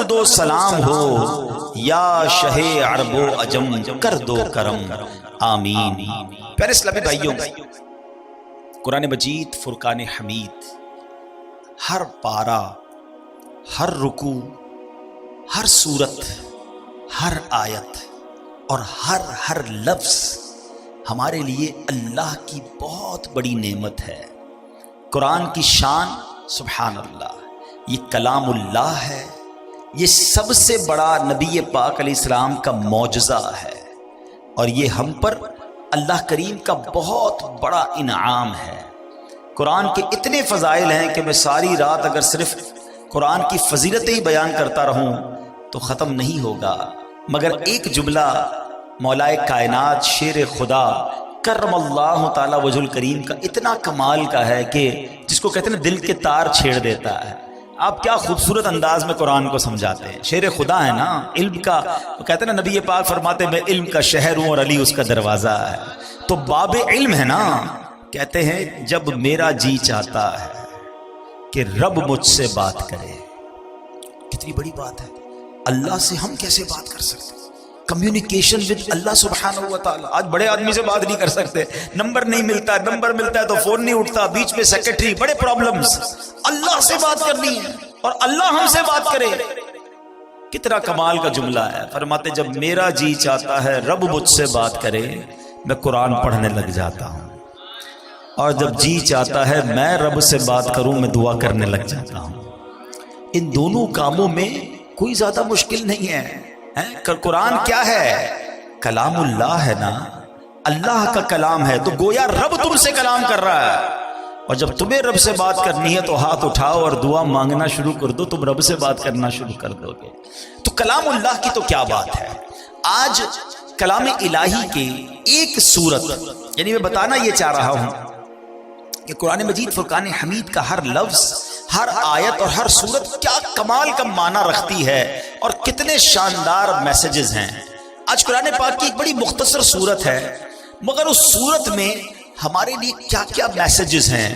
درد و سلام ہو، یا شہ عرب و عجم کر دو کرم، آمین۔ پیارے اسلامی بھائیوں، قرآن مجید فرقان حمید ہر پارہ، ہر رکوع، ہر سورت، ہر آیت اور ہر لفظ ہمارے لیے اللہ کی بہت بڑی نعمت ہے۔ قرآن کی شان سبحان اللہ، یہ کلام اللہ ہے، یہ سب سے بڑا نبی پاک علیہ السلام کا معجزہ ہے، اور یہ ہم پر اللہ کریم کا بہت بڑا انعام ہے۔ قرآن کے اتنے فضائل ہیں کہ میں ساری رات اگر صرف قرآن کی فضیلتیں ہی بیان کرتا رہوں تو ختم نہیں ہوگا، مگر ایک جملہ مولا کائنات شیر خدا کرم اللہ تعالی وجہ الکریم کا اتنا کمال کا ہے کہ جس کو کہتے ہیں دل کے تار چھیڑ دیتا ہے۔ آپ کیا خوبصورت انداز میں قرآن کو سمجھاتے ہیں، شیر خدا ہے نا، علم کا، وہ کہتے ہیں نا، نبی پاک فرماتے ہیں میں علم کا شہر ہوں اور علی اس کا دروازہ ہے، تو باب علم ہے نا۔ کہتے ہیں جب میرا جی چاہتا ہے کہ رب مجھ سے بات کرے، کتنی بڑی بات ہے، اللہ سے ہم کیسے بات کر سکتے ہیں؟ کمیونیکیشن ود اللہ سبحانہ و تعالی۔ آج بڑے آدمی سے بات نہیں کر سکتے، نمبر نہیں ملتا، نمبر ملتا ہے تو فون نہیں اٹھتا، بیچ میں سیکرٹری، بڑے پرابلمز۔ اللہ سے بات کرنی ہے اور اللہ ہم سے بات کرے، کتنا کمال کا جملہ ہے۔ فرماتے جب میرا جی چاہتا ہے رب مجھ سے بات کرے، میں قرآن پڑھنے لگ جاتا ہوں، اور جب جی چاہتا ہے میں رب سے بات کروں، میں دعا کرنے لگ جاتا ہوں۔ ان دونوں کاموں میں کوئی زیادہ مشکل نہیں ہے۔ قرآن کیا ہے؟ کلام اللہ ہے نا، اللہ کا کلام ہے، تو گویا رب تم سے کلام کر رہا ہے، اور جب تمہیں رب سے بات کرنی ہے تو ہاتھ اٹھاؤ اور دعا مانگنا شروع کر دو، تم رب سے بات کرنا شروع کر دو گے۔ تو کلام اللہ کی تو کیا بات ہے۔ آج کلام الہی کی ایک صورت، یعنی میں بتانا یہ چاہ رہا ہوں کہ قرآن مجید فرقان حمید کا ہر لفظ، ہر آیت اور ہر صورت کیا کمال کا معنی رکھتی ہے، اور کتنے شاندار میسیجز ہیں۔ آج قرآن پاک کی ایک بڑی مختصر صورت ہے، مگر اس صورت میں ہمارے لیے کیا کیا میسیجز ہیں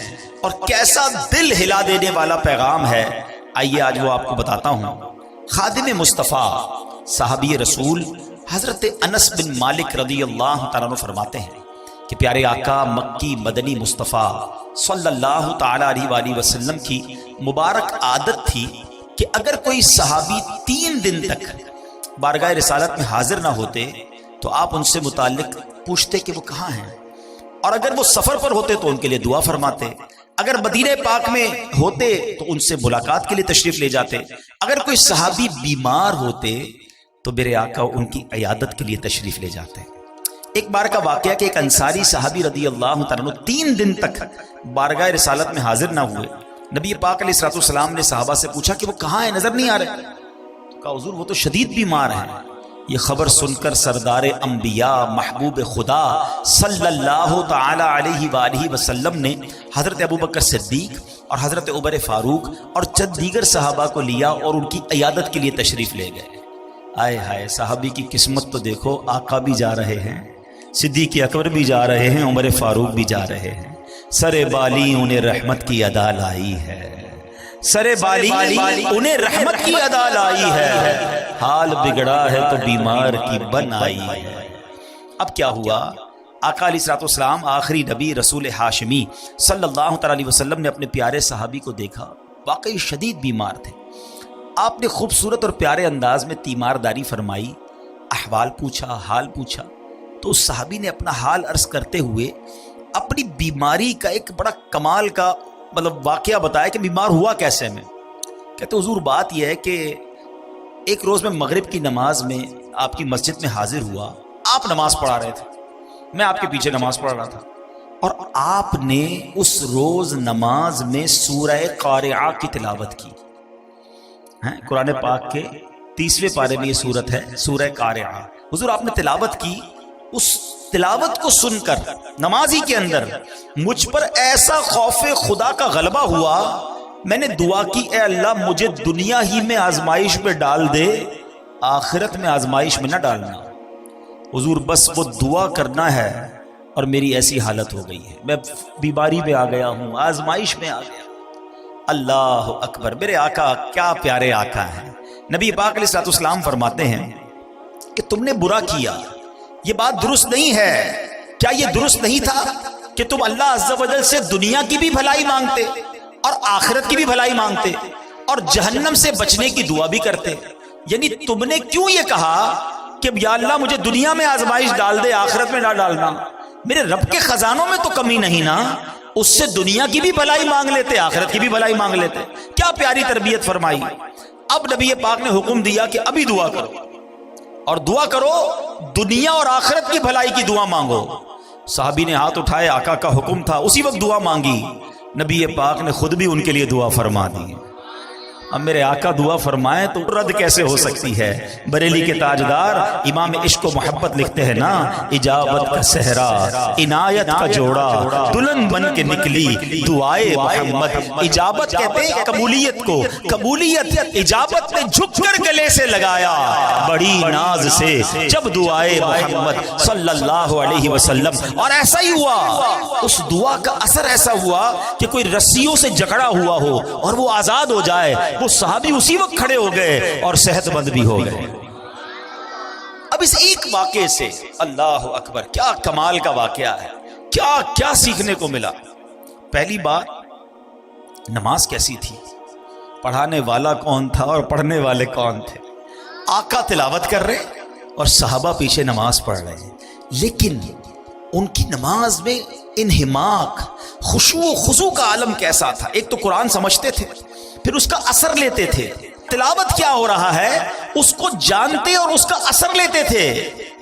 اور کیسا دل ہلا دینے والا پیغام ہے، آئیے آج وہ آپ کو بتاتا ہوں۔ خادم مصطفیٰ صحابی رسول حضرت انس بن مالک رضی اللہ تعالیٰ عنہ فرماتے ہیں کہ پیارے آقا مکی مدنی مصطفیٰ صلی اللہ تعالیٰ علیہ وآلہ وسلم کی مبارک عادت تھی کہ اگر کوئی صحابی 3 دن تک بارگاہ رسالت میں حاضر نہ ہوتے تو آپ ان سے متعلق پوچھتے کہ وہ کہاں ہیں، اور اگر وہ سفر پر ہوتے تو ان کے لیے دعا فرماتے، اگر مدینہ پاک میں ہوتے تو ان سے ملاقات کے لیے تشریف لے جاتے، اگر کوئی صحابی بیمار ہوتے تو میرے آقا ان کی عیادت کے لیے تشریف لے جاتے۔ ایک بار کا واقعہ کہ ایک انصاری صحابی رضی اللہ تعالیٰ عنہ 3 دن تک بارگاہ رسالت میں حاضر نہ ہوئے۔ نبی پاک علیہ السلام نے صحابہ سے پوچھا کہ وہ کہاں ہیں، نظر نہیں آ رہے۔ کہا حضور وہ تو شدید بیمار ہیں۔ یہ خبر سن کر سردار انبیاء محبوب خدا صلی اللہ تعالی علیہ وآلہ وسلم نے حضرت ابوبکر صدیق اور حضرت عمر فاروق اور چند دیگر صحابہ کو لیا اور ان کی عیادت کے لیے تشریف لے گئے۔ آئے ہائے، صحابی کی قسمت تو دیکھو، آقا بھی جا رہے ہیں، صدیق اکبر بھی جا رہے ہیں، عمر فاروق بھی جا رہے ہیں۔ سر بالی انہیں رحمت کی ادا لائی ہے، سر بالی انہیں رحمت کی ادا لائی ہے، حال بگڑا ہے تو بیمار کی بن آئی ہے۔ اب کیا ہوا؟ آقا علیہ السلام آخری نبی رسول ہاشمی صلی اللہ تعالی علیہ وسلم نے اپنے پیارے صحابی کو دیکھا، واقعی شدید بیمار تھے۔ آپ نے خوبصورت اور پیارے انداز میں تیمارداری فرمائی، احوال پوچھا، حال پوچھا، تو اس صحابی نے اپنا حال عرض کرتے ہوئے اپنی بیماری کا ایک بڑا کمال کا واقعہ بتایا کہ بیمار ہوا کیسے میں۔ کہتے حضور بات یہ ہے کہ ایک روز میں مغرب کی نماز میں آپ کی مسجد میں حاضر ہوا، آپ نماز پڑھا رہے تھے، میں آپ کے پیچھے نماز پڑھ رہا تھا، اور آپ نے اس روز نماز میں سورہ قارعہ کی تلاوت کی۔ قرآن پاک کے 30ویں پارے میں یہ سورت ہے، سورہ قارعہ۔ حضور آپ نے تلاوت کی، اس تلاوت کو سن کر نمازی کے اندر مجھ پر ایسا خوف خدا کا غلبہ ہوا، میں نے دعا کی اے اللہ مجھے دنیا ہی میں آزمائش میں ڈال دے، آخرت میں آزمائش میں نہ ڈالنا۔ حضور بس وہ دعا کرنا ہے، اور میری ایسی حالت ہو گئی ہے، میں بیماری میں آ گیا ہوں، آزمائش میں آ گیا۔ اللہ اکبر، میرے آقا کیا پیارے آقا ہیں، نبی پاک علیہ الصلوۃ والسلام فرماتے ہیں کہ تم نے برا کیا، یہ بات درست نہیں ہے۔ کیا یہ درست نہیں تھا کہ تم اللہ عز و جل سے دنیا کی بھی بھلائی مانگتے اور آخرت کی بھی بھلائی مانگتے اور جہنم سے بچنے کی دعا بھی کرتے؟ یعنی تم نے کیوں یہ کہا کہ یا اللہ مجھے دنیا میں آزمائش ڈال دے، آخرت میں نہ ڈالنا؟ میرے رب کے خزانوں میں تو کمی نہیں نا، اس سے دنیا کی بھی بھلائی مانگ لیتے، آخرت کی بھی بھلائی مانگ لیتے۔ کیا پیاری تربیت فرمائی۔ اب نبی پاک نے حکم دیا کہ ابھی دعا کرو، اور دعا کرو دنیا اور آخرت کی بھلائی کی دعا مانگو۔ صحابی نے ہاتھ اٹھائے، آقا کا حکم تھا، اسی وقت دعا مانگی۔ نبی پاک نے خود بھی ان کے لیے دعا فرما دی۔ اب میرے آقا دعا فرمائے تو رد کیسے ہو سکتی ہے؟ بریلی کے تاجدار امام عشق و محبت لکھتے ہیں نا، اجابت کا صحرا عنایت کا جوڑا دلہن بن کے نکلی دعائے محمد۔ اجابت کہتے ہیں قبولیت کو، قبولیت اجابت نے جھک کر گلے سے لگایا بڑی ناز سے جب دعائے محمد صلی اللہ علیہ وسلم۔ اور ایسا ہی ہوا، اس دعا کا اثر ایسا ہوا کہ کوئی رسیوں سے جکڑا ہوا ہو اور وہ آزاد ہو جائے، وہ صحابی اسی وقت کھڑے ہو گئے اور صحت مند بھی ہو گئے۔ اب اس ایک واقعے سے اللہ اکبر کیا کمال کا واقعہ ہے، کیا کیا سیکھنے کو ملا۔ پہلی بات، نماز کیسی تھی، پڑھانے والا کون تھا اور پڑھنے والے کون تھے؟ آقا تلاوت کر رہے اور صحابہ پیچھے نماز پڑھ رہے ہیں، لیکن ان کی نماز میں انہماک، خشوع و خضوع کا عالم کیسا تھا۔ ایک تو قرآن سمجھتے تھے، پھر اس کا اثر لیتے تھے، تلاوت کیا ہو رہا ہے اس کو جانتے اور اس کا اثر لیتے تھے۔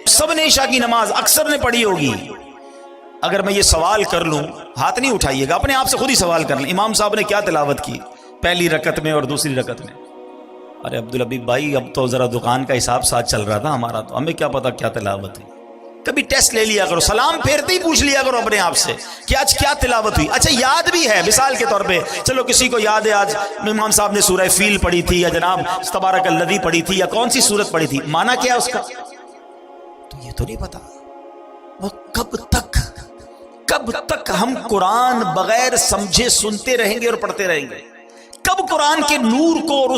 سب نے عشاء کی نماز اکثر نے پڑھی ہوگی۔ اگر میں یہ سوال کر لوں، ہاتھ نہیں اٹھائیے گا، اپنے آپ سے خود ہی سوال کر لیں، امام صاحب نے کیا تلاوت کی پہلی رکعت میں اور دوسری رکعت میں؟ ارے عبدالحبیب بھائی، اب تو ذرا دکان کا حساب ساتھ چل رہا تھا ہمارا، تو ہمیں کیا پتا کیا تلاوت ہے۔ کبھی ٹیسٹ لے لیا کرو، سلام پھیرتے ہی پوچھ لیا کرو اپنے آپ سے کہ آج کیا تلاوت ہوئی۔ اچھا یاد بھی ہے، مثال کے طور پہ چلو کسی کو یاد ہے آج امام صاحب نے سورہ فیل پڑھی تھی، یا جناب تبارک الذی پڑھی تھی، یا کون سی سورت پڑھی تھی، معنی کیا ہے اس کا؟ تو یہ تو نہیں پتا۔ وہ کب تک ہم قرآن بغیر سمجھے سنتے رہیں گے اور پڑھتے رہیں گے؟ کب قرآن کے نور کو اور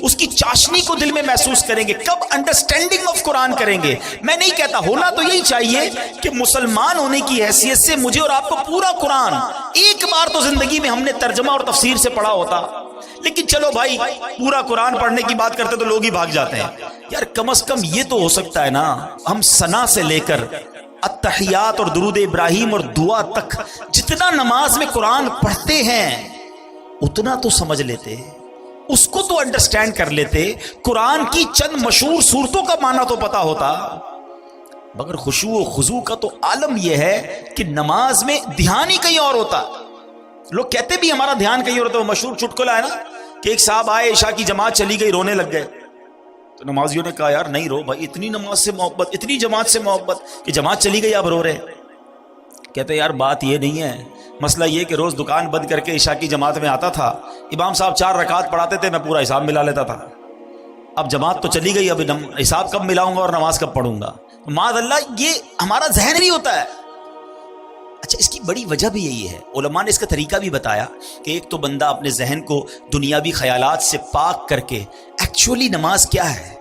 اس کی چاشنی کو دل میں محسوس کریں گے؟ کب انڈرسٹینڈنگ آف قرآن کریں گے؟ میں نہیں کہتا، ہونا تو یہی چاہیے کہ مسلمان ہونے کی حیثیت سے مجھے اور آپ کو پورا قرآن ایک بار تو زندگی میں ہم نے ترجمہ اور تفسیر سے پڑھا ہوتا۔ لیکن چلو بھائی، پورا قرآن پڑھنے کی بات کرتے تو لوگ ہی بھاگ جاتے ہیں۔ یار کم از کم یہ تو ہو سکتا ہے نا، ہم ثنا سے لے کر التحیات اور درود ابراہیم اور دعا تک جتنا نماز میں قرآن پڑھتے ہیں اتنا تو سمجھ لیتے، اس کو تو انڈرسٹینڈ کر لیتے، قرآن کی چند مشہور صورتوں کا معنی تو پتا ہوتا۔ مگر خشوع و خضوع کا تو عالم یہ ہے کہ نماز میں دھیان ہی کہیں اور ہوتا۔ لوگ کہتے بھی ہمارا دھیان کہیں اور ہوتا۔ وہ مشہور چٹکلا ہے نا کہ ایک صاحب آئے، عشاء کی جماعت چلی گئی، رونے لگ گئے، تو نمازیوں نے کہا یار نہیں رو بھائی، اتنی نماز سے محبت، اتنی جماعت سے محبت کہ جماعت چلی گئی آپ رو رہے۔ کہتے یار بات یہ نہیں ہے، مسئلہ یہ کہ روز دکان بند کر کے عشاء کی جماعت میں آتا تھا، امام صاحب 4 رکعت پڑھاتے تھے، میں پورا حساب ملا لیتا تھا۔ اب جماعت تو چلی گئی، اب حساب کب ملاؤں گا اور نماز کب پڑھوں گا؟ معاذ اللہ، یہ ہمارا ذہن نہیں ہوتا ہے۔ اچھا، اس کی بڑی وجہ بھی یہی ہے، علماء نے اس کا طریقہ بھی بتایا کہ ایک تو بندہ اپنے ذہن کو دنیاوی خیالات سے پاک کر کے، ایکچولی نماز کیا ہے؟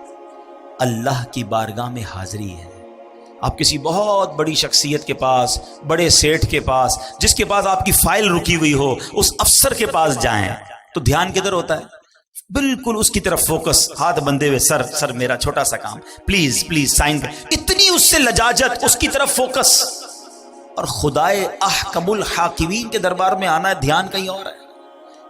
اللہ کی بارگاہ میں حاضری ہے۔ آپ کسی بہت بڑی شخصیت کے پاس، بڑے سیٹھ کے پاس، جس کے پاس آپ کی فائل رکی ہوئی ہو، اس افسر کے پاس جائیں تو دھیان کدھر ہوتا ہے؟ بالکل اس کی طرف فوکس، ہاتھ بندھے ہوئے، سر میرا چھوٹا سا کام، پلیز سائن، اتنی اس سے لجاجت، اس کی طرف فوکس۔ اور خدائے احکم الحاکمین کے دربار میں آنا ہے، دھیان کہیں اور ہے،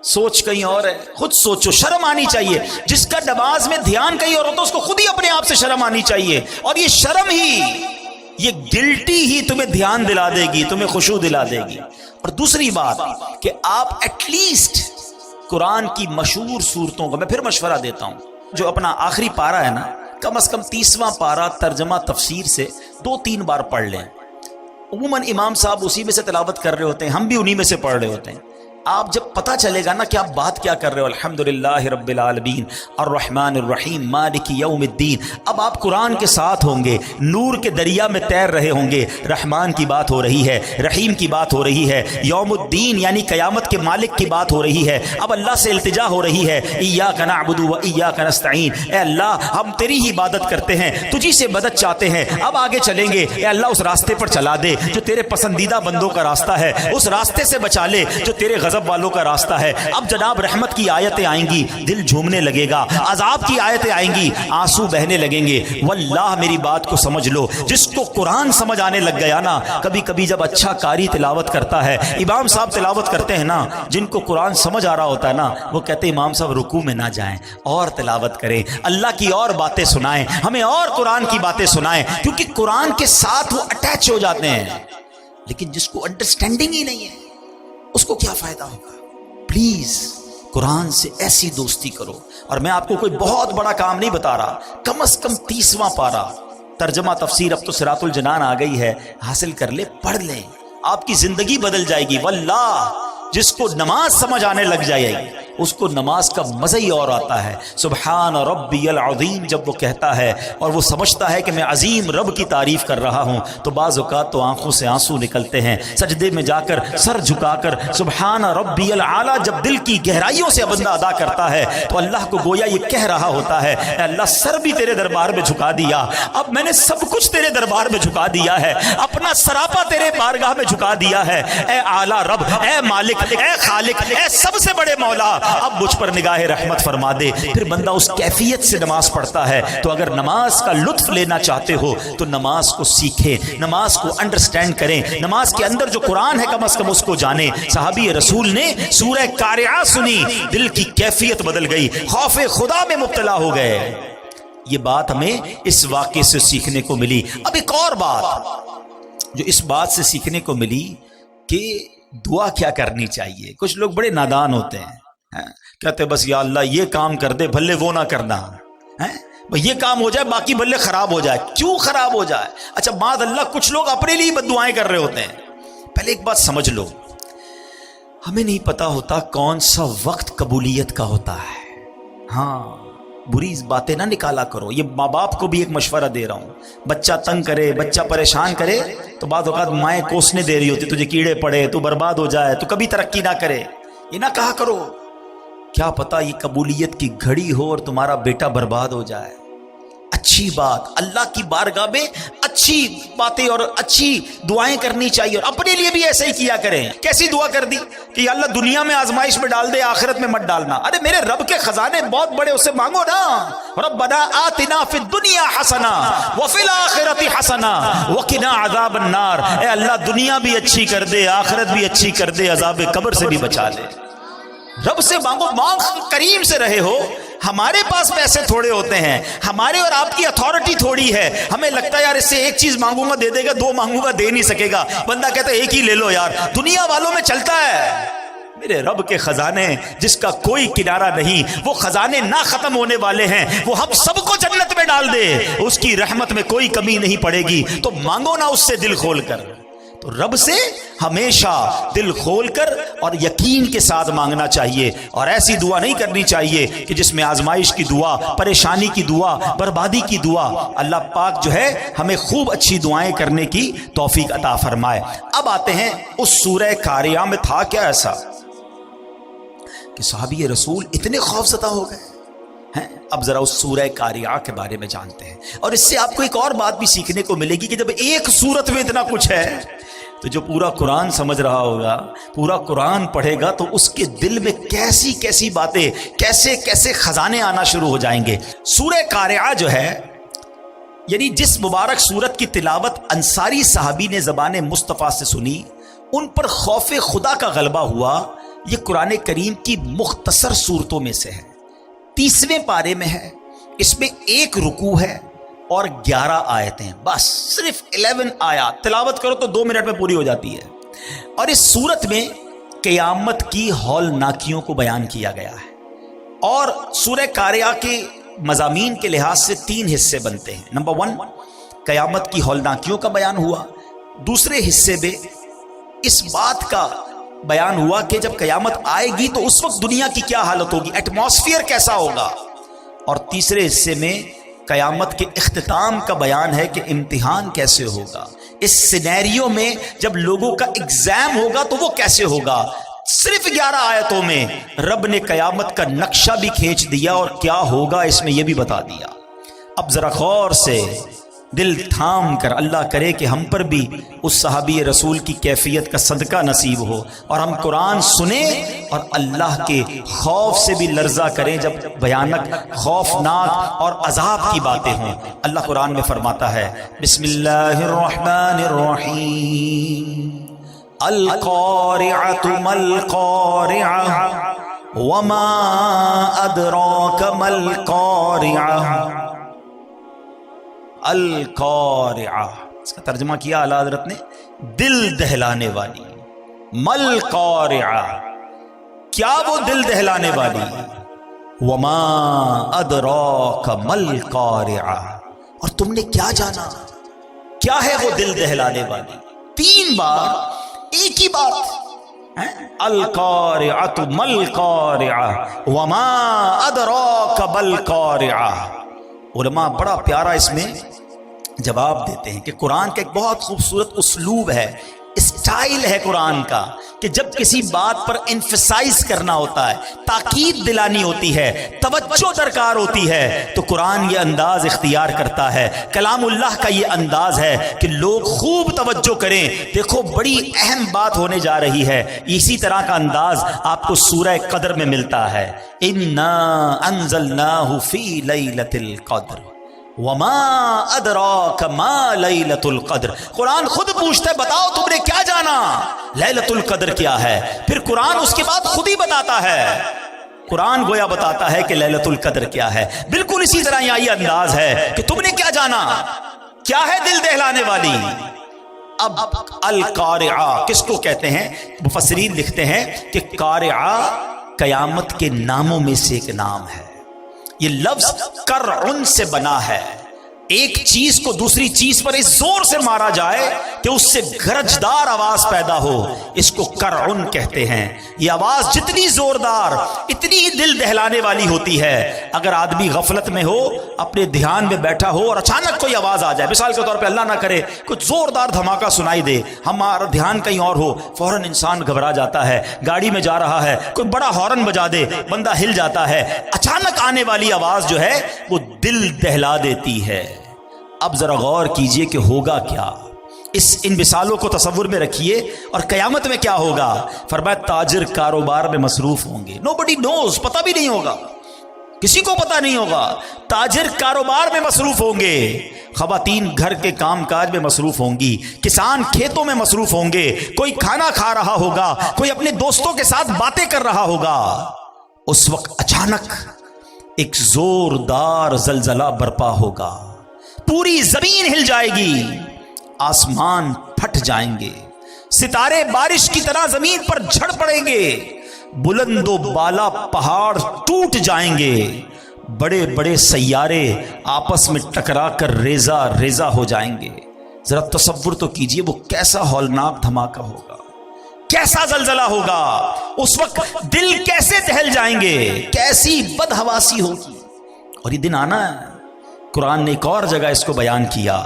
سوچ کہیں اور ہے۔ خود سوچو، شرم آنی چاہیے۔ جس کا نماز میں دھیان کہیں اور ہوتا ہے اس کو خود ہی اپنے آپ سے شرم آنی چاہیے، اور یہ شرم ہی، یہ گلٹی ہی تمہیں دھیان دلا دے گی، تمہیں خشوع دلا دے گی۔ اور دوسری بات کہ آپ ایٹ لیسٹ قرآن کی مشہور صورتوں کو، میں پھر مشورہ دیتا ہوں، جو اپنا آخری پارہ ہے نا، کم از کم 30واں پارہ ترجمہ تفسیر سے 2-3 بار پڑھ لیں۔ عموماً امام صاحب اسی میں سے تلاوت کر رہے ہوتے ہیں، ہم بھی انہی میں سے پڑھ رہے ہوتے ہیں۔ آپ جب پتہ چلے گا نا کہ آپ بات کیا کر رہے ہو، الحمدللہ رب العالمین الرحمن الرحیم مالک یوم الدین، اب آپ قرآن کے ساتھ ہوں گے، نور کے دریا میں تیر رہے ہوں گے، رحمان کی بات ہو رہی ہے، رحیم کی بات ہو رہی ہے، یوم الدین یعنی قیامت کے مالک کی بات ہو رہی ہے، اب اللہ سے التجا ہو رہی ہے، ایاک نعبد و ایاک نستعین، اے اللہ ہم تیری ہی عبادت کرتے ہیں، تجھی سے مدد چاہتے ہیں، اب آگے چلیں گے، اے اللہ اس راستے پر چلا دے جو تیرے پسندیدہ بندوں کا راستہ ہے، اس راستے سے بچا لے جو تیرے غضب والوں کا راستہ ہے۔ اب جناب رحمت کی آیتیں آئیں گی، دل جھومنے لگے گا، عذاب کی آیتیں آئیں گی، آنسو بہنے لگیں گے۔ واللہ میری بات کو سمجھ لو، جس کو قرآن سمجھ آنے لگ گیا نا، کبھی کبھی جب اچھا قاری تلاوت کرتا ہے، امام صاحب تلاوت کرتے ہیں نا، جن کو قرآن سمجھ آ رہا ہوتا ہے نا، وہ کہتے ہیں امام صاحب رکوع میں نہ جائیں، اور تلاوت کریں، اللہ کی اور باتیں سنائیں، ہمیں اور قرآن کی باتیں سنائیں، کیونکہ قرآن کے ساتھ وہ اٹیچ ہو جاتے ہیں۔ لیکن جس کو انڈرسٹینڈنگ ہی نہیں ہے اس کو کیا فائدہ ہوگا؟ پلیز قرآن سے ایسی دوستی کرو۔ اور میں آپ کو کوئی بہت بڑا کام نہیں بتا رہا، کم از کم 30واں پارہ ترجمہ تفسیر، اب تو صراط الجنان آ گئی ہے، حاصل کر لے، پڑھ لیں، آپ کی زندگی بدل جائے گی۔ واللہ جس کو نماز سمجھ آنے لگ جائے گی اس کو نماز کا مزہ ہی اور آتا ہے۔ سبحان ربی العظیم جب وہ کہتا ہے اور وہ سمجھتا ہے کہ میں عظیم رب کی تعریف کر رہا ہوں، تو بعض اوقات تو آنکھوں سے آنسو نکلتے ہیں، سجدے میں جا کر سر جھکا کر سبحان ربی العالی جب دل کی گہرائیوں سے بندہ ادا کرتا ہے تو اللہ کو گویا یہ کہہ رہا ہوتا ہے، اے اللہ سر بھی تیرے دربار میں جھکا دیا، اب میں نے سب کچھ تیرے دربار میں جھکا دیا ہے، اپنا سراپا تیرے بارگاہ میں جھکا دیا ہے، اے اعلیٰ رب، اے مالک، اے خالق، اے سب سے بڑے مولا، اب مجھ پر نگاہ رحمت فرما دے۔ پھر بندہ اس کیفیت سے نماز پڑھتا ہے۔ تو اگر نماز کا لطف لینا چاہتے ہو تو نماز کو سیکھیں، نماز کو انڈرسٹینڈ کریں، نماز کے اندر جو قرآن ہے کم از کم اس کو جانیں۔ صحابی رسول نے سورہ قارعہ سنی، دل کی کیفیت بدل گئی، خوف خدا میں مبتلا ہو گئے۔ یہ بات ہمیں اس واقعے سے سیکھنے کو ملی۔ اب ایک اور بات جو اس بات سے سیکھنے کو ملی کہ دعا کیا کرنی چاہیے۔ کچھ لوگ بڑے نادان ہوتے ہیں، کہتے بس یا اللہ یہ کام کر دے بھلے وہ نہ کرنا، یہ کام ہو جائے باقی بھلے خراب ہو جائے۔ کیوں خراب ہو جائے؟ اچھا معاذ اللہ کچھ لوگ اپنے لیے بد دعائیں کر رہے ہوتے ہیں۔ پہلے ایک بات سمجھ لو، ہمیں نہیں پتا ہوتا کون سا وقت قبولیت کا ہوتا ہے۔ ہاں بری باتیں نہ نکالا کرو، یہ ماں باپ کو بھی ایک مشورہ دے رہا ہوں۔ بچہ تنگ کرے، بچہ پریشان کرے تو بعض اوقات مائیں کوسنے دے رہی ہوتی، تجھے کیڑے پڑے، تو برباد ہو جائے، تو کبھی ترقی نہ کرے، یہ نہ کہا کرو۔ کیا پتا یہ قبولیت کی گھڑی ہو اور تمہارا بیٹا برباد ہو جائے۔ اچھی بات، اللہ کی بارگاہ میں اچھی باتیں اور اچھی دعائیں کرنی چاہیے، اور اپنے لیے بھی ایسے ہی کیا کریں۔ کیسی دعا کر دی کہ اللہ دنیا میں آزمائش میں ڈال دے، آخرت میں مت ڈالنا۔ ارے میرے رب کے خزانے بہت بڑے، اس سے مانگو نا، ربنا آتنا فی الدنیا حسنہ وفی الآخرۃ حسنہ وقنا عذاب النار۔ اے اللہ دنیا بھی اچھی کر دے، آخرت بھی اچھی کر دے، عذاب قبر سے بھی بچا لے۔ رب سے مانگو، مانگ کریم سے رہے ہو۔ ہمارے پاس پیسے تھوڑے ہوتے ہیں، ہمارے اور آپ کی اتھارٹی تھوڑی ہے، ہمیں لگتا ہے یار اس سے ایک چیز مانگوں گا دے دے گا، دو مانگوں گا دے نہیں سکے گا۔ بندہ کہتا ہے ایک ہی لے لو یار، دنیا والوں میں چلتا ہے۔ میرے رب کے خزانے جس کا کوئی کنارہ نہیں، وہ خزانے نہ ختم ہونے والے ہیں، وہ ہم سب کو جنت میں ڈال دے، اس کی رحمت میں کوئی کمی نہیں پڑے گی۔ تو مانگو نا اس سے دل کھول کر۔ تو رب سے ہمیشہ دل کھول کر اور یقین کے ساتھ مانگنا چاہیے، اور ایسی دعا نہیں کرنی چاہیے کہ جس میں آزمائش کی دعا، پریشانی کی دعا، بربادی کی دعا۔ اللہ پاک جو ہے ہمیں خوب اچھی دعائیں کرنے کی توفیق عطا فرمائے۔ اب آتے ہیں اس سورہ قارعہ میں تھا کیا ایسا کہ صحابی رسول اتنے خوف زدہ ہو گئے ہیں۔ اب ذرا اس سورہ قارعہ کے بارے میں جانتے ہیں، اور اس سے آپ کو ایک اور بات بھی سیکھنے کو ملے گی کہ جب ایک سورت میں اتنا کچھ ہے تو جو پورا قرآن سمجھ رہا ہوگا، پورا قرآن پڑھے گا، تو اس کے دل میں کیسی کیسی باتیں، کیسے کیسے خزانے آنا شروع ہو جائیں گے۔ سورہ قارعہ جو ہے، یعنی جس مبارک سورت کی تلاوت انصاری صحابی نے زبان مصطفیٰ سے سنی، ان پر خوف خدا کا غلبہ ہوا۔ یہ قرآن کریم کی مختصر صورتوں میں سے ہے، 30ویں پارے میں ہے، اس میں 1 رکوع ہے اور 11 آیتیں، بس صرف 11 آیات تلاوت کرو تو 2 منٹ میں پوری ہو جاتی ہے۔ اور اس سورت میں قیامت کی ہولناکیوں کو بیان کیا گیا ہے، اور سورہ قارعہ کے مضامین کے لحاظ سے 3 حصے بنتے ہیں۔ نمبر 1 قیامت کی ہولناکیوں کا بیان ہوا، دوسرے حصے میں اس بات کا بیان ہوا کہ جب قیامت آئے گی تو اس وقت دنیا کی کیا حالت ہوگی، ایٹماسفیئر کیسا ہوگا، اور تیسرے حصے میں قیامت کے اختتام کا بیان ہے کہ امتحان کیسے ہوگا، اس سینیریو میں جب لوگوں کا ایگزام ہوگا تو وہ کیسے ہوگا۔ صرف 11 آیتوں میں رب نے قیامت کا نقشہ بھی کھینچ دیا اور کیا ہوگا اس میں یہ بھی بتا دیا۔ اب ذرا غور سے دل تھام کر، اللہ کرے کہ ہم پر بھی اس صحابی رسول کی کیفیت کا صدقہ نصیب ہو اور ہم قرآن سنیں اور اللہ کے خوف سے بھی لرزہ کریں جب بھیانک، خوفناک اور عذاب کی باتیں ہوں۔ اللہ قرآن میں فرماتا ہے بسم اللہ الرحمن الرحیم القارعۃ ما القارعۃ وما ادراک ما القارعۃ۔ القارعہ، اس کا ترجمہ کیا اعلیٰ حضرت نے دل دہلانے والی۔ مل قارعہ، کیا وہ دل دہلانے والی؟ وما ادراک مل قارعہ، اور تم نے کیا جانا کیا ہے وہ دل دہلانے والی؟ 3 بار ایک ہی بات، القارعۃ مل قارعہ وما ادراک مل قارعہ۔ علماء بڑا پیارا اس میں جواب دیتے ہیں کہ قرآن کا ایک بہت خوبصورت اسلوب ہے، اسٹائل ہے قرآن کا، کہ جب کسی بات پر انفسائز کرنا ہوتا ہے، تاکید دلانی ہوتی ہے، توجہ درکار ہوتی ہے، تو قرآن یہ انداز اختیار کرتا ہے۔ کلام اللہ کا یہ انداز ہے کہ لوگ خوب توجہ کریں، دیکھو بڑی اہم بات ہونے جا رہی ہے۔ اسی طرح کا انداز آپ کو سورہ قدر میں ملتا ہے، اِنَّا أَنزَلْنَاهُ فِي لَيْلَةِ الْقَدْرِ وما ادراک ما لیلۃ القدر۔ قرآن خود پوچھتا ہے بتاؤ تم نے کیا جانا، لیلۃ القدر کیا ہے؟ پھر قرآن اس کے بعد خود ہی بتاتا ہے، قرآن گویا بتاتا ہے کہ لیلۃ القدر کیا ہے۔ بالکل اسی طرح یہاں یہ انداز ہے کہ تم نے کیا جانا، کیا ہے دل دہلانے والی۔ اب القارعہ کس کو کہتے ہیں؟ مفسرین لکھتے ہیں کہ قارعہ قیامت کے ناموں میں سے ایک نام ہے۔ یہ لفظ کرعن سے بنا ہے، ایک چیز کو دوسری چیز پر اس زور سے مارا جائے کہ اس سے گرجدار آواز پیدا ہو، اس کو کرعن کہتے ہیں۔ یہ آواز جتنی زوردار، اتنی دل دہلانے والی ہوتی ہے۔ اگر آدمی غفلت میں ہو، اپنے دھیان میں بیٹھا ہو اور اچانک کوئی آواز آ جائے، مثال کے طور پہ اللہ نہ کرے کچھ زوردار دھماکہ سنائی دے، ہمارا دھیان کہیں اور ہو، فوراً انسان گھبرا جاتا ہے۔ گاڑی میں جا رہا ہے، کوئی بڑا ہارن بجا دے، بندہ ہل جاتا ہے۔ اچانک آنے والی آواز جو ہے وہ دل دہلا دیتی ہے۔ اب ذرا غور کیجئے کہ ہوگا کیا، ان مثالوں کو تصور میں رکھیے اور قیامت میں کیا ہوگا۔ فرمایا تاجر کاروبار میں مصروف ہوں گے، nobody knows، پتہ بھی نہیں ہوگا، کسی کو پتہ نہیں ہوگا۔ تاجر کاروبار میں مصروف ہوں گے، خواتین گھر کے کام کاج میں مصروف ہوں گی، کسان کھیتوں میں مصروف ہوں گے، کوئی کھانا کھا رہا ہوگا، کوئی اپنے دوستوں کے ساتھ باتیں کر رہا ہوگا۔ اس وقت اچانک ایک زوردار زلزلہ برپا ہوگا، پوری زمین ہل جائے گی، آسمان پھٹ جائیں گے، ستارے بارش کی طرح زمین پر جھڑ پڑیں گے، بلند و بالا پہاڑ ٹوٹ جائیں گے، بڑے بڑے سیارے آپس میں ٹکرا کر ریزہ ریزہ ہو جائیں گے۔ ذرا تصور تو کیجئے وہ کیسا ہولناک دھماکہ ہوگا، کیسا زلزلہ ہوگا، اس وقت دل کیسے دہل جائیں گے، کیسی بدحواسی ہوگی۔ اور یہ دن آنا ہے، قرآن نے ایک اور جگہ اس کو بیان کیا،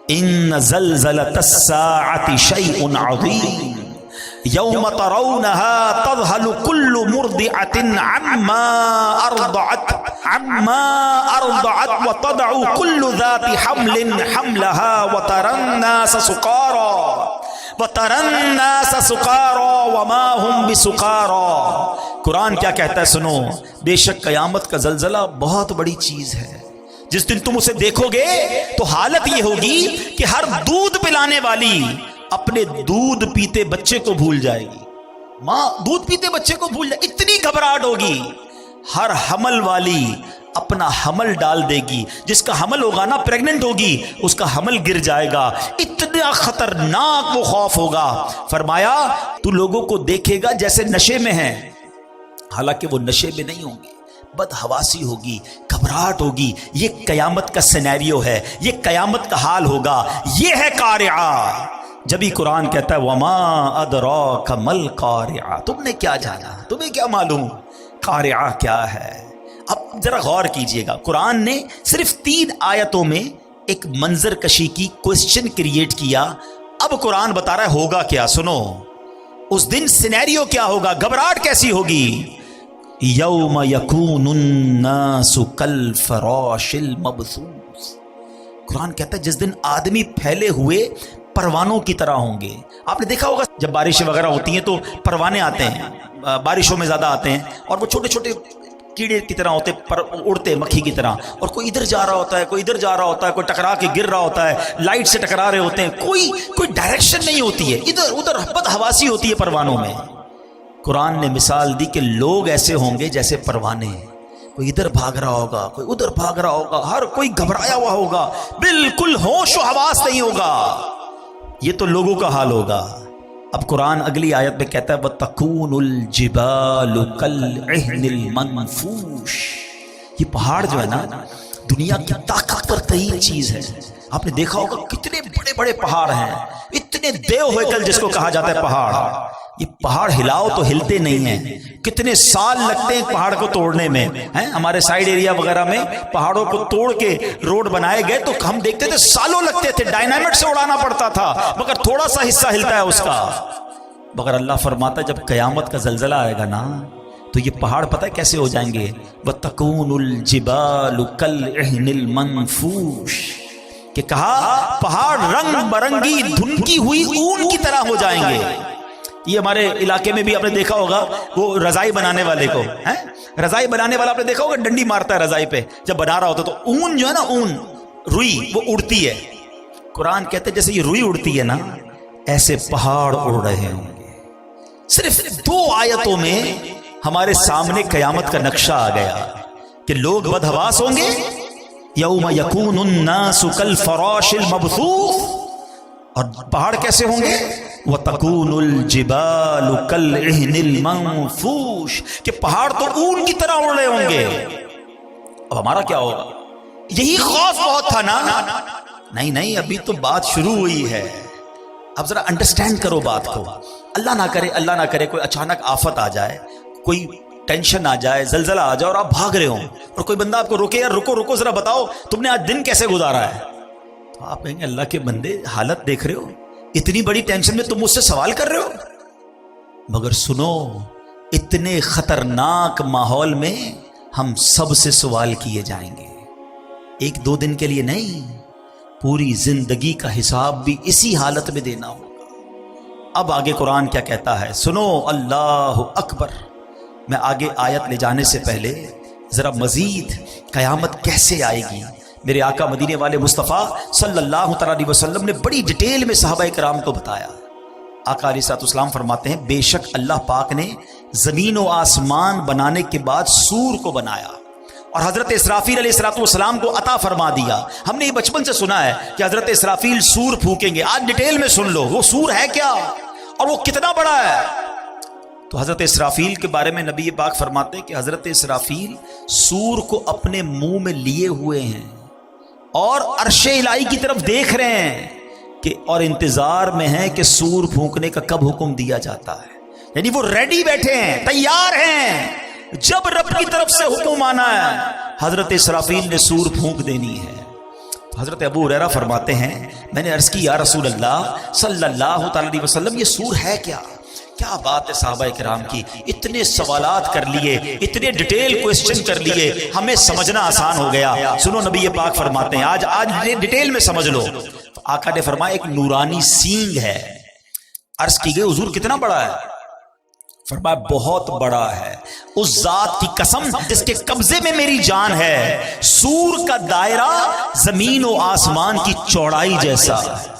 ان زلزلۃ الساعۃ شیء عظیم یوم ترونها تذہل کل مرضعۃ عما ارضعت وتضع کل ذات حمل حملها وترى الناس سکارى وما هم بسکارى۔ قرآن کیا کہتا ہے سنو، بے شک قیامت کا زلزلہ بہت بڑی چیز ہے۔ جس دن تم اسے دیکھو گے تو حالت یہ ہوگی کہ ہر دودھ پلانے والی اپنے دودھ پیتے بچے کو بھول جائے گی، ماں دودھ پیتے بچے کو بھول جائے، اتنی گھبراہٹ ہوگی۔ ہر حمل والی اپنا حمل ڈال دے گی، جس کا حمل ہوگا نا پریگننٹ ہوگی، اس کا حمل گر جائے گا، اتنا خطرناک وہ خوف ہوگا۔ فرمایا تو لوگوں کو دیکھے گا جیسے نشے میں ہیں، حالانکہ وہ نشے میں نہیں ہوں گے، بدحواسی ہوگی، گھبراہٹ ہوگی۔ یہ قیامت کا سینیریو ہے، یہ قیامت کا حال ہوگا۔ یہ ہے قارعہ۔ جب ہی قرآن کہتا ہے وما ادراک مل قارعہ، تم نے کیا جانا، تمہیں کیا معلوم قارعہ کیا ہے؟ اب ذرا غور کیجئے گا، قرآن نے صرف 3 آیتوں میں ایک منظر کشی کی کوسچن کریٹ کیا. اب قرآن بتا رہا ہے ہوگا کیا. سنو اس دن سینیریو کیا ہوگا، گھبراہٹ کیسی ہوگی. یوم یکون الناس کالفراش المبثوث، قرآن کہتا ہے جس دن آدمی پھیلے ہوئے پروانوں کی طرح ہوں گے. آپ نے دیکھا ہوگا جب بارشیں وغیرہ ہوتی ہیں تو پروانے آتے ہیں، بارشوں میں زیادہ آتے ہیں، اور وہ چھوٹے چھوٹے کیڑے کی طرح ہوتے پر اڑتے مکھی کی طرح، اور کوئی ادھر جا رہا ہوتا ہے، کوئی ادھر جا رہا ہوتا ہے، کوئی ٹکرا کے گر رہا ہوتا ہے، لائٹ سے ٹکرا رہے ہوتے ہیں، کوئی ڈائریکشن نہیں ہوتی ہے، ادھر ادھر بد حواسی ہوتی ہے پروانوں میں. قرآن نے مثال دی کہ لوگ ایسے ہوں گے جیسے پروانے، کوئی ادھر بھاگ رہا ہوگا، کوئی ادھر بھاگ رہا ہوگا، ہر کوئی گھبرایا ہوا ہوگا، بالکل ہوش و حواس نہیں ہوگا. یہ تو لوگوں کا حال ہوگا. اب قرآن اگلی آیت میں کہتا ہے وَتَكُونُ الْجِبَالُ كَالْعِهْنِ الْمَنْفُوشِ، یہ پہاڑ جو ہے نا دنیا کی طاقتور ترین چیز ہے. آپ نے دیکھا ہوگا کتنے بڑے بڑے پہاڑ ہیں، اتنے دیو ہوئکل جس کو کہا جاتا ہے پہاڑ. یہ پہاڑ ہلاؤ تو ہلتے نہیں ہیں، کتنے سال لگتے ہیں پہاڑ کو توڑنے میں. ہمارے سائیڈ ایریا وغیرہ میں پہاڑوں کو توڑ کے روڈ بنائے گئے تو ہم دیکھتے تھے سالوں لگتے تھے، ڈائنامٹ سے اڑانا پڑتا تھا، مگر تھوڑا سا حصہ ہلتا ہے اس کا. مگر اللہ فرماتا ہے جب قیامت کا زلزلہ آئے گا نا تو یہ پہاڑ پتہ ہے کیسے ہو جائیں گے. وَتَكُونُ الْجِبَالُ كَالْعِهْنِ الْمَنْفُوشِ، کہ کہا پہاڑ رنگ برنگی دھنکی ہوئی اون کی طرح ہو جائیں گے. یہ ہمارے علاقے میں بھی آپ نے دیکھا ہوگا وہ رضائی بنانے والے کو، رضائی بنانے والا آپ نے دیکھا ہوگا ڈنڈی مارتا ہے رضائی پہ جب بنا رہا ہوتا تو اون جو ہے نا، اون روئی وہ اڑتی ہے. قرآن کہتے ہیں جیسے یہ روئی اڑتی ہے نا ایسے پہاڑ اڑ رہے ہوں گے. صرف 2 آیتوں میں ہمارے سامنے قیامت کا نقشہ آ گیا کہ لوگ بدحواس ہوں گے. یوم یکون الناس کالفراش المبثوث، اور پہاڑ کیسے ہوں گے وَتَكُونُ الْجِبَالُ كَالْعِهْنِ الْمَنْفُوشِ، کہ پہاڑ تو اون کی طرح اڑ رہے ہوں گے. اب ہمارا کیا ہوگا؟ یہی خوف بہت تھا نا. نہیں ابھی تو بات شروع ہوئی ہے. اب ذرا انڈرسٹینڈ کرو بات کو. اللہ نہ کرے کوئی اچانک آفت آ جائے، کوئی ٹینشن آ جائے، زلزلہ آ جائے اور آپ بھاگ رہے ہوں اور کوئی بندہ آپ کو روکے، یار رکو ذرا بتاؤ تم نے آج دن کیسے گزارا ہے. تو آپ کہیں گے اللہ کے بندے حالت دیکھ رہے ہو، اتنی بڑی ٹینشن میں تم مجھ سے سوال کر رہے ہو. مگر سنو، اتنے خطرناک ماحول میں ہم سب سے سوال کیے جائیں گے. 1-2 دن کے لیے نہیں، پوری زندگی کا حساب بھی اسی حالت میں دینا ہوگا. اب آگے قرآن کیا کہتا ہے سنو. اللہ اکبر. میں آگے آیت لے جانے سے پہلے ذرا مزید قیامت کیسے آئے گی میرے آقا مدینے والے مصطفیٰ صلی اللہ علیہ وسلم نے بڑی ڈیٹیل میں صحابہ کرام کو بتایا. آقا علیہ السلام فرماتے ہیں بے شک اللہ پاک نے زمین و آسمان بنانے کے بعد سور کو بنایا اور حضرت اسرافیل علیہ السلام کو عطا فرما دیا. ہم نے یہ بچپن سے سنا ہے کہ حضرت اسرافیل سور پھونکیں گے. آج ڈیٹیل میں سن لو وہ سور ہے کیا اور وہ کتنا بڑا ہے. تو حضرت اسرافیل کے بارے میں نبی پاک فرماتے ہیں کہ حضرت اسرافیل سور کو اپنے منہ میں لیے ہوئے ہیں اور عرش الہی کی طرف دیکھ رہے ہیں کہ اور انتظار میں ہیں کہ سور پھونکنے کا کب حکم دیا جاتا ہے. یعنی وہ ریڈی بیٹھے ہیں، تیار ہیں، جب رب کی طرف سے حکم آنا ہے حضرت اسرافیل نے سور پھونک دینی ہے. حضرت ابو ہریرہ فرماتے ہیں میں نے عرض کی یا رسول اللہ صلی اللہ علیہ وسلم یہ سور ہے کیا؟ کیا بات ہے صحابہ کرام کی، اتنے سوالات کر لیے، اتنے ڈیٹیل کوئسچن کر لیے، ہمیں سمجھنا آسان ہو گیا. سنو نبی پاک فرماتے ہیں آج ڈیٹیل میں سمجھ لو. آقا نے فرمایا ایک نورانی سینگ ہے. عرض کی گئی حضور کتنا بڑا ہے؟ فرمایا بہت بڑا ہے. اس ذات کی قسم جس کے قبضے میں میری جان ہے، سور کا دائرہ زمین و آسمان کی چوڑائی جیسا ہے.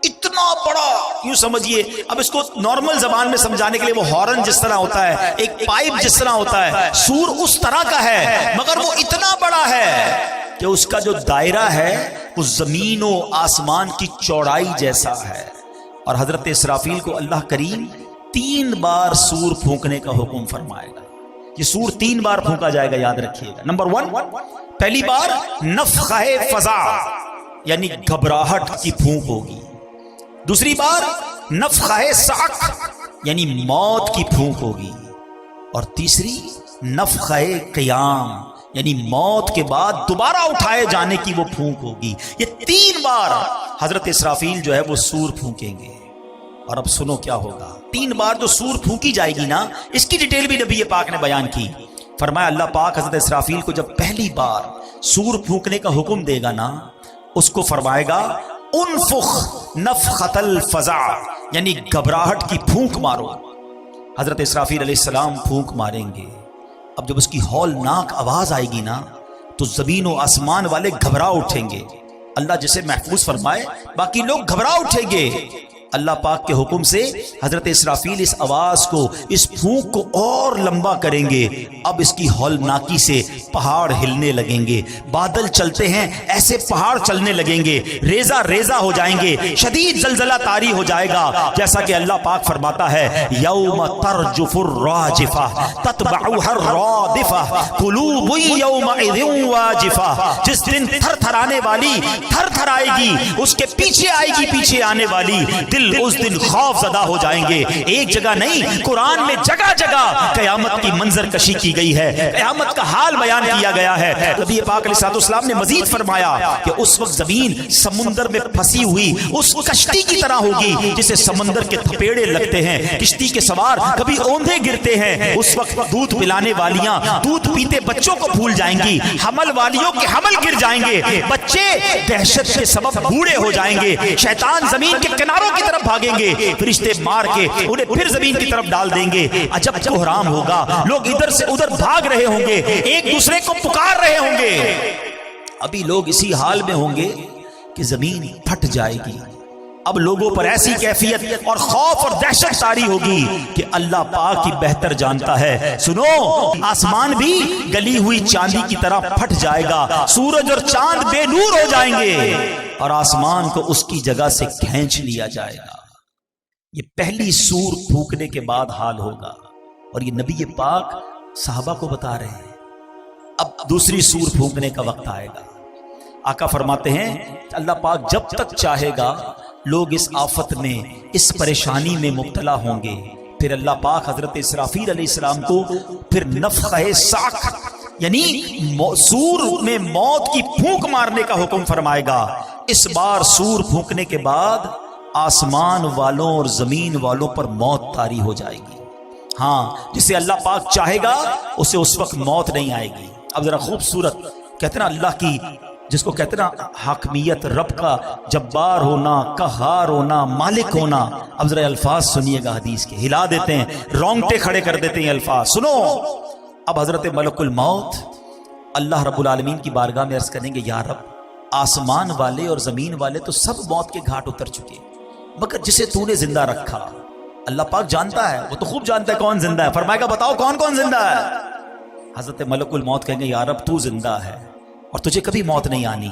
اتنا بڑا، یوں سمجھیے. اب اس کو نارمل زبان میں سمجھانے کے لیے وہ ہارن جس طرح ہوتا ہے، ایک پائپ جس طرح ہوتا ہے، سور اس طرح کا ہے مگر وہ اتنا بڑا ہے کہ اس کا جو دائرہ ہے وہ زمین و آسمان کی چوڑائی جیسا ہے. اور حضرت اسرافیل کو اللہ کریم 3 بار سور پھونکنے کا حکم فرمائے گا. یہ سور 3 بار پھونکا جائے گا، یاد رکھیے گا. نمبر 1، پہلی بار نفخہ فزع یعنی گھبراہٹ کی پھونک ہوگی. دوسری بار نفخہ صعق یعنی موت کی پھونک ہوگی، اور تیسری نفخہ قیام یعنی موت کے بعد دوبارہ اٹھائے جانے کی وہ پھونک ہوگی۔ یہ 3 بار حضرت اسرافیل جو ہے وہ سور پھونکیں گے۔ اور اب سنو کیا ہوگا۔ 3 بار جو سور پھونکی جائے گی نا، اس کی ڈیٹیل بھی نبی پاک نے بیان کی۔ فرمایا اللہ پاک حضرت اسرافیل کو جب پہلی بار سور پھونکنے کا حکم دے گا نا، اس کو فرمائے گا انفخ نفخۃ الفزع یعنی گھبراہٹ کی پھونک مارو۔ حضرت اسرافیل علیہ السلام پھونک ماریں گے۔ اب جب اس کی ہولناک آواز آئے گی نا تو زمین و آسمان والے گھبرا اٹھیں گے۔ اللہ جسے محفوظ فرمائے، باقی لوگ گھبرا اٹھیں گے۔ اللہ پاک کے حکم سے حضرت اسرافیل اس آواز کو، اس پھونک کو اور لمبا کریں گے۔ اب اس کی ہولناکی سے پہاڑ ہلنے لگیں گے، بادل چلتے ہیں ایسے پہاڑ چلنے لگیں گے، ریزہ ریزہ ہو جائیں گے، شدید زلزلہ طاری ہو جائے گا، جیسا کہ اللہ پاک فرماتا ہے یوم ترجف الراجفہ تتبعها الرادفہ قلوب یومئذ واجفہ، جس دن تھر تھرانے والی تھر تھرائے گی، اس کے پیچھے آئے گی پیچھے آنے والی، اس دن خوف زدہ ہو جائیں گے۔ ایک جگہ نہیں، قرآن میں جگہ جگہ قیامت کی منظر کشی کی گئی ہے، قیامت کا حال بیان کیا گیا ہے۔ نبی پاک علیہ السلام نے مزید فرمایا کہ اس وقت زمین سمندر میں پھنسی ہوئی اس کشتی کی طرح ہوگی جسے سمندر کے تھپیڑے لگتے ہیں، کشتی کے سوار کبھی اوندھے گرتے ہیں، اس وقت دودھ پلانے والیاں دودھ پیتے بچوں کو بھول جائیں گی، حمل والیوں کے حمل گر جائیں گے، بچے دہشت کے سبب بوڑھے ہو جائیں گے، شیطان زمین کے کناروں کی طرف بھاگیں گے، فرشتے مار کے انہیں پھر زمین کی طرف ڈال دیں گے۔ عجب کوہرام ہوگا، لوگ ادھر سے ادھر بھاگ رہے ہوں گے، ایک دوسرے کو پکار رہے ہوں گے۔ ابھی لوگ اسی حال میں ہوں گے کہ زمین پھٹ جائے گی۔ اب لوگوں پر ایسی کیفیت اور خوف اور دہشت طاری ہوگی کہ اللہ پاک ہی بہتر جانتا ہے۔ سنو، آسمان بھی گلی ہوئی چاندی کی طرح پھٹ جائے گا، سورج اور چاند بے نور ہو جائیں گے، اور آسمان کو اس کی جگہ سے کھینچ لیا جائے گا۔ یہ پہلی سور پھونکنے کے بعد حال ہوگا، اور یہ نبی پاک صحابہ کو بتا رہے ہیں۔ اب دوسری سور پھونکنے کا وقت آئے گا۔ آقا فرماتے ہیں اللہ پاک جب تک چاہے گا لوگ اس آفت میں، اس پریشانی میں مبتلا ہوں گے، پھر اللہ پاک حضرت اسرافیل علیہ السلام کو پھر نفخہ صعق یعنی سور میں موت کی پھونک مارنے کا حکم فرمائے گا۔ اس بار سور پھونکنے کے بعد آسمان والوں اور زمین والوں پر موت طاری ہو جائے گی۔ ہاں، جسے اللہ پاک چاہے گا اسے اس وقت موت نہیں آئے گی۔ اب ذرا خوبصورت کہتے نا اللہ کی، جس کو کہتے نا حاکمیت، رب کا جبار ہونا، قہار ہونا، مالک ہونا۔ اب ذرا الفاظ سنیے گا حدیث کے، ہلا دیتے ہیں، رونگٹے کھڑے کر دیتے ہیں الفاظ۔ سنو، اب حضرت ملک الموت اللہ رب العالمین کی بارگاہ میں عرض کریں گے یا رب، آسمان والے اور زمین والے تو سب موت کے گھاٹ اتر چکے، مگر جسے تو نے زندہ رکھا، اللہ پاک جانتا ہے، وہ تو خوب جانتا ہے کون زندہ ہے، فرمائے گا بتاؤ کون کون زندہ ہے۔ حضرت ملک الموت کہیں گے یا رب تو زندہ ہے اور تجھے کبھی موت نہیں آنی،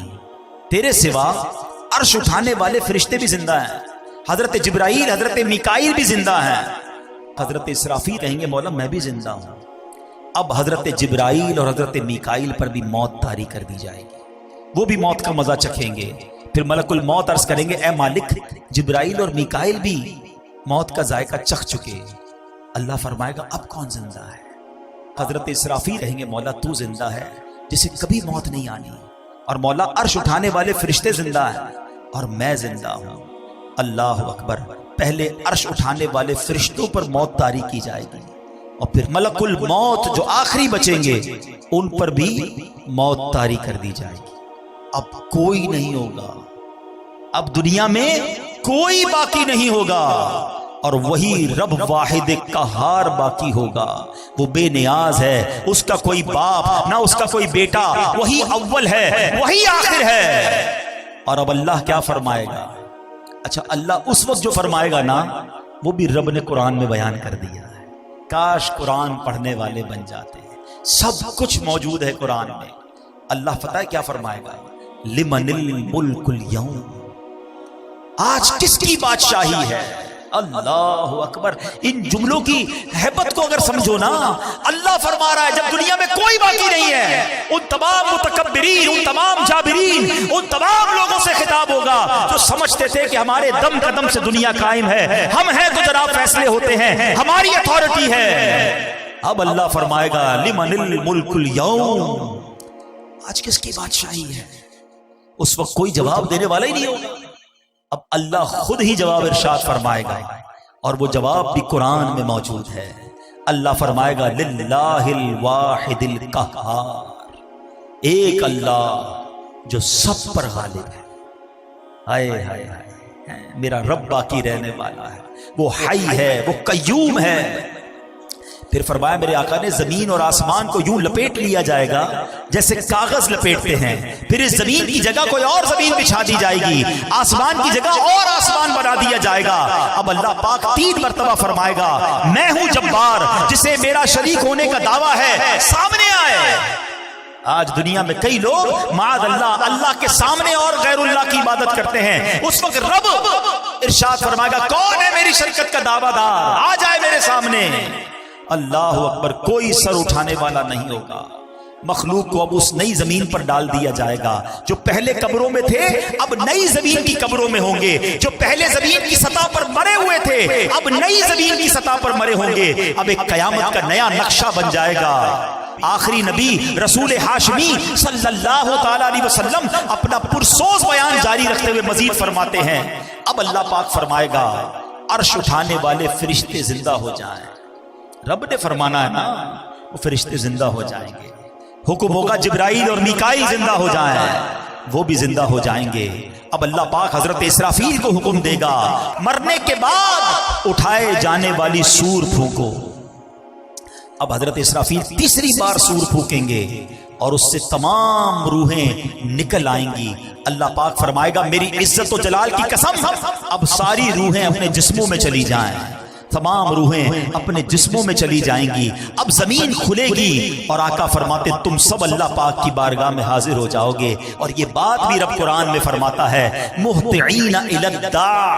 تیرے سوا عرش اٹھانے والے فرشتے بھی زندہ ہیں، حضرت جبرائیل، حضرت میکائیل بھی زندہ ہیں۔ حضرت اسرافیل کہیں گے مولا میں بھی زندہ ہوں۔ اب حضرت جبرائیل اور حضرت میکائیل پر بھی موت طاری کر دی جائے گی، وہ بھی موت کا مزہ چکھیں گے۔ پھر ملک الموت عرض کریں گے اے مالک، جبرائیل اور میکائیل بھی موت کا ذائقہ چکھ چکے۔ اللہ فرمائے گا اب کون زندہ ہے؟ حضرت اسرافیل کہیں گے مولا تو زندہ ہے جسے کبھی موت نہیں آنی، اور مولا عرش اٹھانے والے فرشتے زندہ ہیں اور میں زندہ ہوں۔ اللہ اکبر، پہلے عرش اٹھانے والے فرشتوں پر موت طاری کی جائے گی، اور پھر ملک الموت جو آخری بچیں گے ان پر بھی موت طاری کر دی جائے گی۔ اب کوئی نہیں ہوگا، اب دنیا میں کوئی باقی نہیں ہوگا، اور وہی رب واحد قہار باقی ہوگا۔ وہ بے نیاز ہے، اس کا کوئی باپ نہ اس کا کوئی بیٹا، وہی اول ہے وہی آخر ہے۔ اور اب اللہ کیا فرمائے گا؟ اچھا، اللہ اس وقت جو فرمائے گا نا وہ بھی رب نے قرآن میں بیان کر دیا ہے۔ کاش قرآن پڑھنے والے بن جاتے ہیں، سب کچھ موجود ہے قرآن میں۔ اللہ پتہ ہے کیا فرمائے گا؟ لمن الملک اليوم، آج کس کی بادشاہی ہے؟ اللہ اکبر، ان جملوں کی ہیبت کو اگر سمجھو نا، اللہ فرما رہا ہے جب دنیا میں کوئی باقی نہیں ہے، ان تمام متکبرین، ان تمام جابرین، ان تمام لوگوں سے خطاب ہوگا جو سمجھتے تھے کہ ہمارے دم قدم سے دنیا قائم ہے، ہم ہیں تو جناب فیصلے ہوتے ہیں، ہماری اتھارٹی ہے۔ اب اللہ فرمائے گا لمن الملک اليوم، آج کس کی بادشاہی ہے؟ اس وقت کوئی جواب دینے والا ہی نہیں ہوگا، اب اللہ خود ہی جواب ارشاد فرمائے گا، اور وہ جواب بھی قرآن میں موجود ہے۔ اللہ فرمائے گا للہ الواحد القہار، ایک اللہ جو سب پر غالب ہے۔ ہائے ہائے ہائے، میرا رب باقی رہنے والا ہے، وہ حی ہے، وہ قیوم ہے۔ پھر فرمایا میرے آقا نے زمین اور آسمان کو یوں لپیٹ لیا جائے گا جیسے کاغذ لپیٹتے ہیں، پھر اس زمین کی جگہ کوئی اور زمین بچھا دی جائے گی، آسمان کی جگہ اور آسمان بنا دیا جائے گا۔ اب اللہ پاک 3 مرتبہ فرمائے گا میں ہوں جبار، جسے میرا شریک ہونے کا دعویٰ ہے سامنے آئے۔ آج دنیا میں کئی لوگ معاذ اللہ اللہ کے سامنے اور غیر اللہ کی عبادت کرتے ہیں، اس وقت رب ارشاد فرمائے گا کون ہے میری شرکت کا دعویٰ دار، آ جائے میرے سامنے۔ اللہ اکبر، کوئی سر اٹھانے والا نہیں ہوگا۔ مخلوق کو اب اس نئی زمین پر ڈال دیا جائے گا، جو پہلے قبروں میں تھے اب نئی زمین کی قبروں میں ہوں گے، جو پہلے زمین کی سطح پر مرے ہوئے تھے اب نئی زمین کی سطح پر مرے ہوں گے۔ اب ایک قیامت کا نیا نقشہ بن جائے گا۔ آخری نبی رسول ہاشمی صلی اللہ تعالی علیہ وسلم اپنا پرسوز بیان جاری رکھتے ہوئے مزید فرماتے ہیں، اب اللہ پاک فرمائے گا عرش اٹھانے والے فرشتے زندہ ہو جائیں۔ رب نے فرمانا ہے نا، وہ فرشتے زندہ ہو جائیں گے، حکم ہوگا جبرائیل اور میکائیل زندہ ہو جائیں، وہ بھی زندہ ہو جائیں گے۔ اب اللہ پاک حضرت اسرافیل کو حکم دے گا مرنے کے بعد اٹھائے جانے والی سور پھونکو۔ اب حضرت اسرافیل تیسری بار سور پھونکیں گے اور اس سے تمام روحیں نکل آئیں گی۔ اللہ پاک فرمائے گا میری عزت و جلال کی قسم، اب ساری روحیں اپنے جسموں میں چلی جائیں، تمام روحیں اپنے جسموں میں چلی جائیں گی۔ اب زمین کھلے گی اور آقا فرماتے تم سب اللہ پاک کی بارگاہ میں حاضر ہو جاؤ گے۔ اور یہ بات بھی رب قرآن میں فرماتا ہے مہطعین الی الداع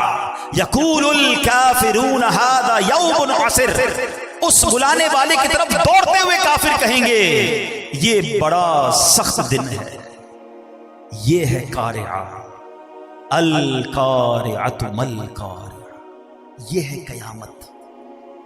یقول الکافرون ھذا یوم عسر، اس بلانے والے کی طرف دوڑتے ہوئے کافر کہیں گے یہ بڑا سخت دن ہے، یہ ہے قارعہ، القارعۃ مل قارعہ، یہ ہے قیامت۔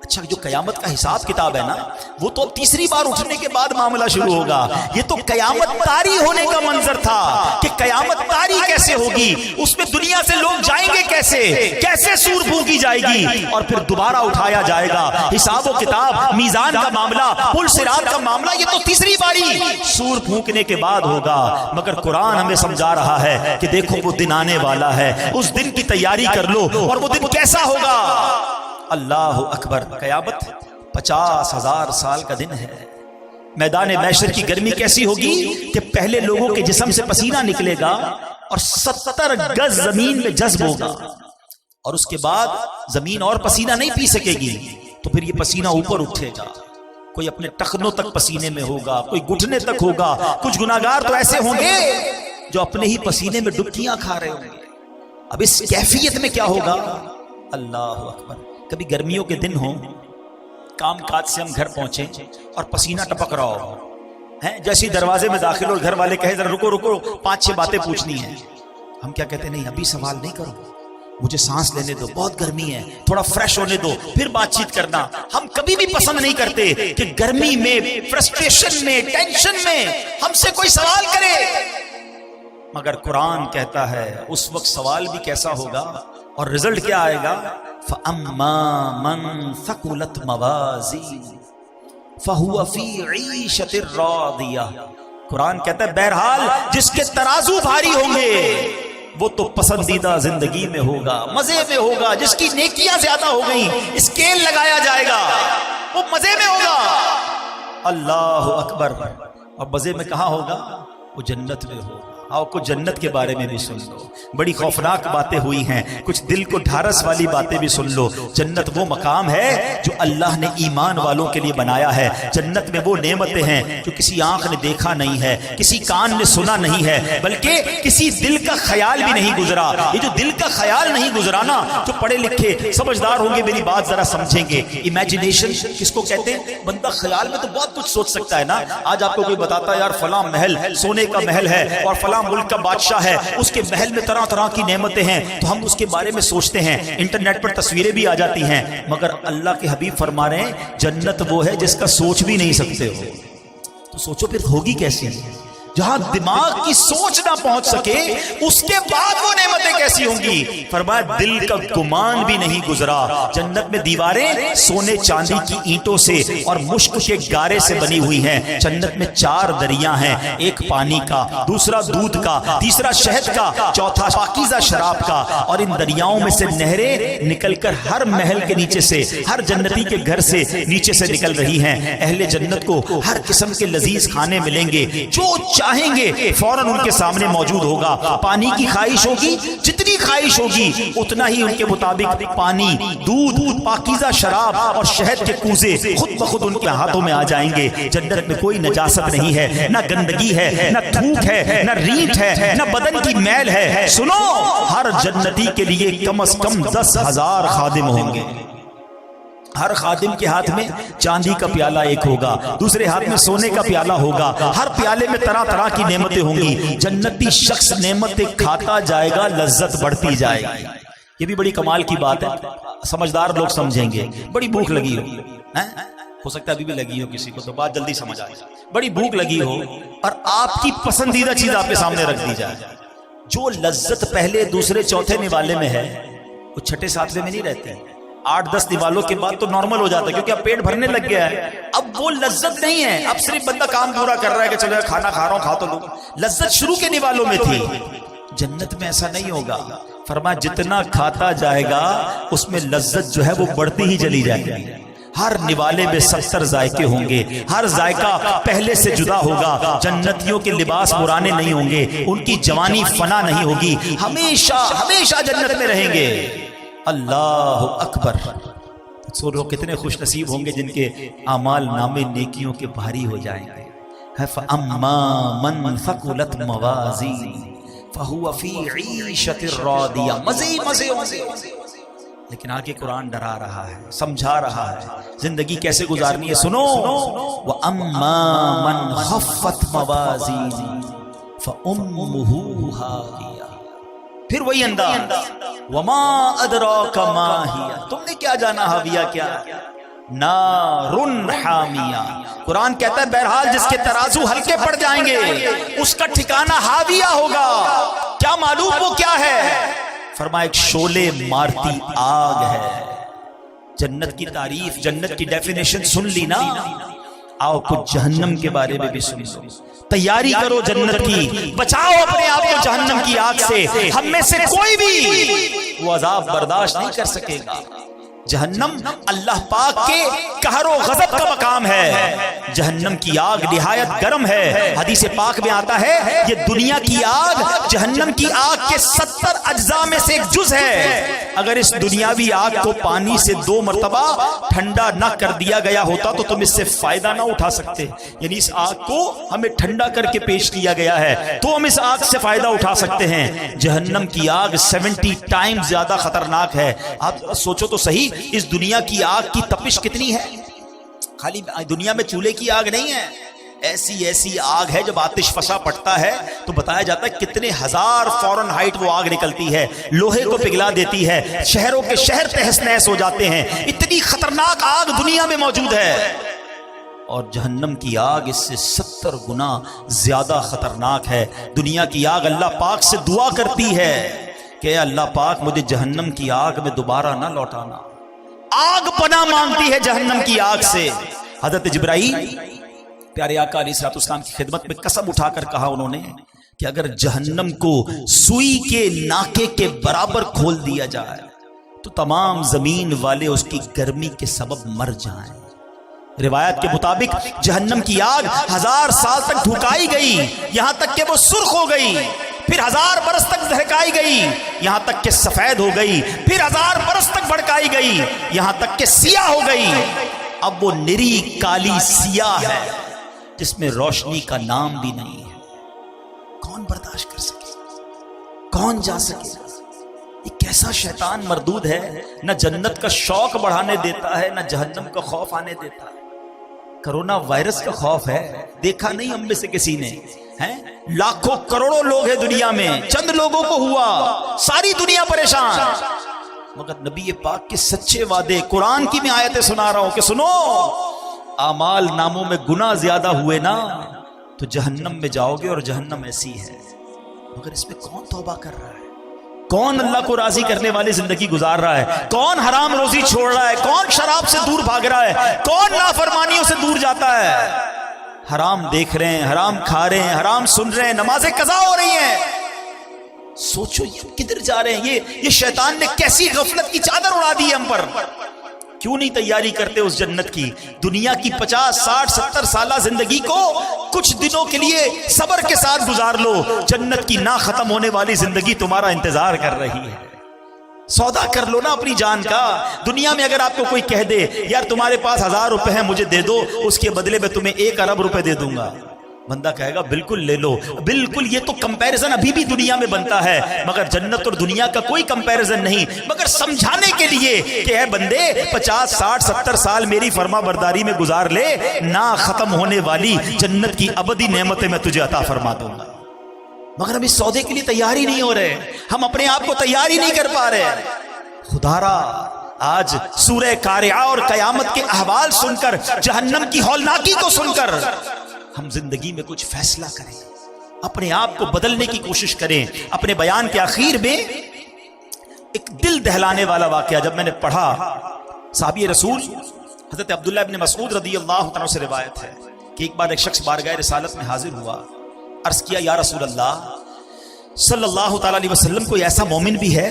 اچھا جو قیامت کا حساب کتاب ہے نا وہ تو اب تیسری بار اٹھنے کے بعد معاملہ شروع ہوگا، یہ تو قیامت طاری ہونے کا منظر تھا کہ قیامت طاری کیسے ہوگی، اس میں دنیا سے لوگ جائیں گے کیسے، کیسے سور پھونکی جائے گی اور پھر دوبارہ اٹھایا جائے گا۔ حساب و کتاب، میزان کا معاملہ، پل صراط کا معاملہ، یہ تو تیسری باری سور پھونکنے کے بعد ہوگا۔ مگر قرآن ہمیں سمجھا رہا ہے کہ دیکھو وہ دن آنے والا ہے، اس دن کی تیاری کر لو، اور وہ دن کیسا ہوگا؟ اللہ اکبر، قیامت 50,000 سال کا دن ہے۔ میدان محشر کی گرمی کیسی ہوگی کہ پہلے لوگوں کے جسم سے پسینہ نکلے گا اور 70 گز زمین میں جذب ہوگا، اور اس کے بعد زمین اور پسینہ نہیں پی سکے گی، تو پھر یہ پسینہ اوپر اٹھے گا، کوئی اپنے ٹخنوں تک پسینے میں ہوگا، کوئی گھٹنے تک ہوگا۔ کچھ گناہگار تو ایسے ہوں گے جو اپنے ہی پسینے میں ڈبکیاں کھا رہے ہوں گے۔ اب اس کیفیت میں کیا ہوگا؟ اللہ اکبر، کبھی گرمیوں کے دن ہوں، کام کاج سے ہم گھر پہنچے اور پسینہ ٹپک رہا ہو، جیسے دروازے میں داخل ہو گھر والے کہے ذرا رکو رکو 5-6 باتیں پوچھنی ہیں، ہم کیا کہتے ہیں نہیں ابھی سوال نہیں کرو، مجھے سانس لینے دو، بہت گرمی ہے، تھوڑا فریش ہونے دو پھر بات چیت کرنا۔ ہم کبھی بھی پسند نہیں کرتے کہ گرمی میں، فرسٹریشن میں، ٹینشن میں ہم سے کوئی سوال کرے، مگر قرآن کہتا ہے اس وقت سوال بھی کیسا ہوگا اور رزلٹ کیا آئے گا؟ فَأَمَّا مَنْ ثَقُلَتْ مَوَازِينُهُ فَهُوَ فِي عِيشَةٍ رَاضِيَةٍ۔ قرآن کہتا ہے بہرحال جس کے ترازو بھاری ہوں گے وہ تو پسندیدہ زندگی میں ہوگا، مزے میں ہوگا، جس کی نیکیاں زیادہ ہو گئیں اسکیل لگایا جائے گا، وہ مزے میں ہوگا۔ اللہ اکبر، اور مزے میں کہاں ہوگا؟ وہ جنت میں ہوگا۔ آؤ کچھ جنت کے بارے میں بھی سن لو، بڑی خوفناک باتیں ہوئی ہیں، کچھ دل کو ڈھارس والی باتیں بھی سن لو۔ جنت وہ مقام ہے جو اللہ نے ایمان والوں کے لیے بنایا ہے، جنت میں وہ نعمتیں ہیں جو کسی آنکھ نے دیکھا نہیں ہے، کسی کان نے سنا نہیں ہے، بلکہ کسی دل کا خیال بھی نہیں گزرا۔ یہ جو دل کا خیال نہیں گزرا نا، جو پڑھے لکھے سمجھدار ہوں گے میری بات ذرا سمجھیں گے۔ امیجنیشن کس کو کہتے ہیں؟ بندہ خیال میں تو بہت کچھ سوچ سکتا ہے نا۔ آج آپ کو کوئی بتاتا ہے یار فلاں محل سونے کا محل ہے اور فلاں فلاں ملک کا بادشاہ ہے، اس کے محل میں طرح طرح کی نعمتیں ہیں، تو ہم اس کے بارے میں سوچتے ہیں، انٹرنیٹ پر تصویریں بھی آ جاتی ہیں، مگر اللہ کے حبیب فرما رہے ہیں جنت وہ ہے جس کا سوچ بھی نہیں سکتے ہو. تو سوچو پھر ہوگی کیسی؟ جہاں دماغ کی سوچ نہ پہنچ سکے اس کے بعد وہ نعمتیں کیسی ہوں گی؟ فرمایا دل کا گمان بھی نہیں گزرا. جنت میں دیواریں سونے چاندی کی اینٹوں سے اور مشک کے گارے سے بنی ہوئی ہیں. جنت میں 4 دریا ہیں، ایک پانی کا، دوسرا دودھ کا، تیسرا شہد کا، چوتھا پاکیزہ شراب کا. اور ان دریاؤں میں سے نہریں نکل کر ہر محل کے نیچے سے، ہر جنتی کے گھر سے نیچے سے نکل رہی ہیں. اہل جنت کو ہر قسم کے لذیذ کھانے ملیں گے، جو چاہیں گے فوراً ان کے سامنے موجود ہوگا. پانی کی خواہش ہوگی، جتنی خواہش ہوگی اتنا ہی ان کے مطابق پانی، دودھ، پاکیزہ شراب اور شہد کے کوزے خود بخود ان کے ہاتھوں میں آ جائیں گے. جنت میں کوئی نجاست نہیں ہے، نہ گندگی ہے، نہ تھوک ہے، نہ ریت ہے، نہ بدن کی میل ہے. سنو، ہر جنتی کے لیے کم از کم 10,000 خادم ہوں گے. ہر خادم کے ہاتھ میں چاندی کا پیالہ ایک ہوگا، دوسرے ہاتھ میں سونے کا پیالہ ہوگا. ہر پیالے میں طرح طرح کی نعمتیں ہوں گی. جنتی شخص نعمتیں کھاتا جائے گا، لذت بڑھتی جائے گی. یہ بھی بڑی کمال کی بات ہے، سمجھدار لوگ سمجھیں گے. بڑی بھوک لگی ہو سکتا ہے ابھی بھی لگی ہو کسی کو، تو بات جلدی سمجھ آئے. بڑی بھوک لگی ہو اور آپ کی پسندیدہ چیز آپ کے سامنے رکھ دی جائے. جو لذت پہلے دوسرے چوتھے نوالے میں ہے وہ چھٹے ساتویں میں نہیں رہتی. 8-10 نوالوں کے بعد تو نارمل ہو جاتا ہے، کیونکہ اب پیٹ بھرنے لگ گیا ہے. اب وہ لذت نہیں ہے، اب صرف بندہ کام پورا کر رہا ہے کہ چلو کھانا کھا رہا ہوں، کھا تو لوں. لذت شروع کے نوالوں میں تھی. جنت میں ایسا نہیں ہوگا. فرمایا جتنا کھاتا جائے گا اس میں لذت جو ہے وہ بڑھتی ہی چلی جائے گی. ہر نوالے میں 70 ذائقے ہوں گے، ہر ذائقہ پہلے سے جدا ہوگا. جنتیوں کے لباس پرانے نہیں ہوں گے، ان کی جوانی فنا نہیں ہوگی، ہمیشہ ہمیشہ جنت میں رہیں گے. اللہ اکبر. سو لوگ کتنے خوش نصیب ہوں گے جن کے اعمال نامے نیکیوں کے بھاری ہو جائیں گے. فَأَمَّا مَنْ ثَقُلَتْ مَوَازِينُهُ فَهُوَ فِي عِيشَةٍ رَاضِيَةٍ. مزے. لیکن آگے قرآن ڈرا رہا ہے، سمجھا رہا ہے زندگی کیسے گزارنی ہے. سنو، وَأَمَّا مَنْ خَفَّتْ مَوَازِينُهُ فَأُمُّهُ هَاوِيَةٌ. پھر وہی انداز، وما ادراک ما ہی، تم نے کیا جانا ہاویہ کیا؟ نار حامیہ. قرآن کہتا ہے بہرحال جس کے ترازو ہلکے پڑ جائیں گے اس کا ٹھکانہ ہاویہ ہوگا. کیا معلوم وہ کیا ہے؟ فرمایا ایک شعلے مارتی آگ ہے. جنت کی تعریف، جنت کی ڈیفینیشن سن لی نا، آؤ کچھ جہنم کے بارے میں بھی سن لو. تیاری کرو جنت کی، بچاؤ اپنے آپ کو جہنم کی آگ سے. ہم میں سے کوئی بھی وہ عذاب برداشت نہیں کر سکے گا. جہنم اللہ پاک کے قہر و غضب کا مقام ہے. جہنم کی آگ نہایت گرم ہے. حدیث پاک میں آتا ہے یہ دنیا کی آگ جہنم کی آگ کے 70 اجزاء میں سے ایک جز ہے. اگر اس دنیاوی آگ کو پانی سے 2 مرتبہ ٹھنڈا نہ کر دیا گیا ہوتا تو تم اس سے فائدہ نہ اٹھا سکتے. یعنی اس آگ کو ہمیں ٹھنڈا کر کے پیش کیا گیا ہے تو ہم اس آگ سے فائدہ اٹھا سکتے ہیں. جہنم کی آگ 70 ٹائم زیادہ خطرناک ہے. آپ سوچو تو صحیح، اس دنیا کی آگ کی تپش کتنی ہے. خالی دنیا میں چولہے کی آگ نہیں ہے، ایسی آگ ہے جب آتش فشاں پڑتا ہے تو بتایا جاتا ہے کتنے ہزار فارن ہائٹ وہ آگ نکلتی ہے، لوہے کو پگھلا دیتی ہے، شہروں کے شہر تہس نہس ہو جاتے ہیں. اتنی خطرناک آگ دنیا میں موجود ہے. اور جہنم کی آگ اس سے 70 گنا زیادہ خطرناک ہے. دنیا کی آگ اللہ پاک سے دعا کرتی ہے کہ اللہ پاک مجھے جہنم کی آگ میں دوبارہ نہ لوٹانا. آگ پناہ مانگتی ہے جہنم کی آگ سے. حضرت جبرائیل پیارے آقا علیہ الصلوۃ والسلام کی خدمت میں قسم اٹھا کر کہا انہوں نے کہ اگر جہنم کو سوئی کے ناکے کے برابر کھول دیا جائے تو تمام زمین والے اس کی گرمی کے سبب مر جائیں. روایت کے مطابق جہنم کی آگ 1000 سال تک دھکائی گئی، یہاں تک کہ وہ سرخ ہو گئی. پھر 1000 برس تک دہکائی گئی، یہاں تک کہ سفید ہو گئی. پھر 1000 برس تک بھڑکائی گئی، یہاں تک کہ سیاہ ہو گئی. اب وہ نری کالی سیاہ ہے جس میں روشنی کا نام بھی نہیں ہے. کون برداشت کر سکے؟ کون جا سکے؟ یہ کیسا شیطان مردود ہے، نہ جنت کا شوق بڑھانے دیتا ہے نہ جہنم کا خوف آنے دیتا ہے. کرونا وائرس کا خوف ہے، دیکھا نہیں ہم میں سے کسی نے. ہیں لاکھوں کروڑوں لوگ ہیں دنیا میں، چند لوگوں کو ہوا، ساری دنیا پریشان، مگر نبی پاک کے سچے وعدے، قرآن کی میں آیتیں سنا رہا ہوں کہ سنو، اعمال ناموں میں گناہ زیادہ ہوئے نا تو جہنم میں جاؤ گے، اور جہنم ایسی ہے، مگر اس میں کون توبہ کر رہا ہے؟ کون اللہ کو راضی کرنے والی زندگی گزار رہا ہے؟ کون حرام روزی چھوڑ رہا ہے؟ کون شراب سے دور بھاگ رہا ہے؟ کون نافرمانیوں سے دور جاتا ہے؟ حرام دیکھ رہے ہیں، حرام کھا رہے ہیں، حرام سن رہے ہیں، نمازیں قضا ہو رہی ہیں، سوچو یہ کدھر جا رہے ہیں؟ یہ شیطان نے کیسی غفلت کی چادر اڑا دی ہے ہم پر۔ کیوں نہیں تیاری کرتے اس جنت کی؟ دنیا کی 50 60 70 سالہ زندگی کو کچھ دنوں کے لیے صبر کے ساتھ گزار لو، جنت کی نہ ختم ہونے والی زندگی تمہارا انتظار کر رہی ہے۔ سودا کر لو نا اپنی جان کا۔ دنیا میں اگر آپ کو کوئی کہہ دے یار تمہارے پاس 1000 روپے ہیں مجھے دے دو، اس کے بدلے میں تمہیں 1 ارب روپے دے دوں گا، بندہ کہے گا بالکل لے لو۔ بالکل، یہ تو کمپیریزن ابھی بھی دنیا میں بنتا ہے، مگر جنت اور دنیا کا کوئی کمپیریزن نہیں، مگر سمجھانے کے لیے کہ اے بندے 50 60 70 سال میری فرما برداری میں گزار لے، نہ ختم ہونے والی جنت کی ابدی نعمتیں میں تجھے عطا فرما دوں گا۔ مگر ہم اس سودے کے لیے تیار ہی نہیں ہو رہے، ہم اپنے آپ کو تیار ہی نہیں کر پا رہے۔ خدا را آج سورہ قارعہ اور قیامت کے احوال سن کر، جہنم کی ہولناکی کو سن کر ہم زندگی میں کچھ فیصلہ کریں، اپنے آپ کو بدلنے کی کوشش کریں۔ اپنے بیان کے آخر میں ایک دل دہلانے والا واقعہ جب میں نے پڑھا، صحابی رسول حضرت عبداللہ ابن مسعود رضی اللہ عنہ سے روایت ہے کہ ایک بار ایک شخص بارگاہ رسالت میں حاضر ہوا، عرض کیا یا رسول اللہ صلی اللہ تعالی علیہ وسلم، کوئی ایسا مومن بھی ہے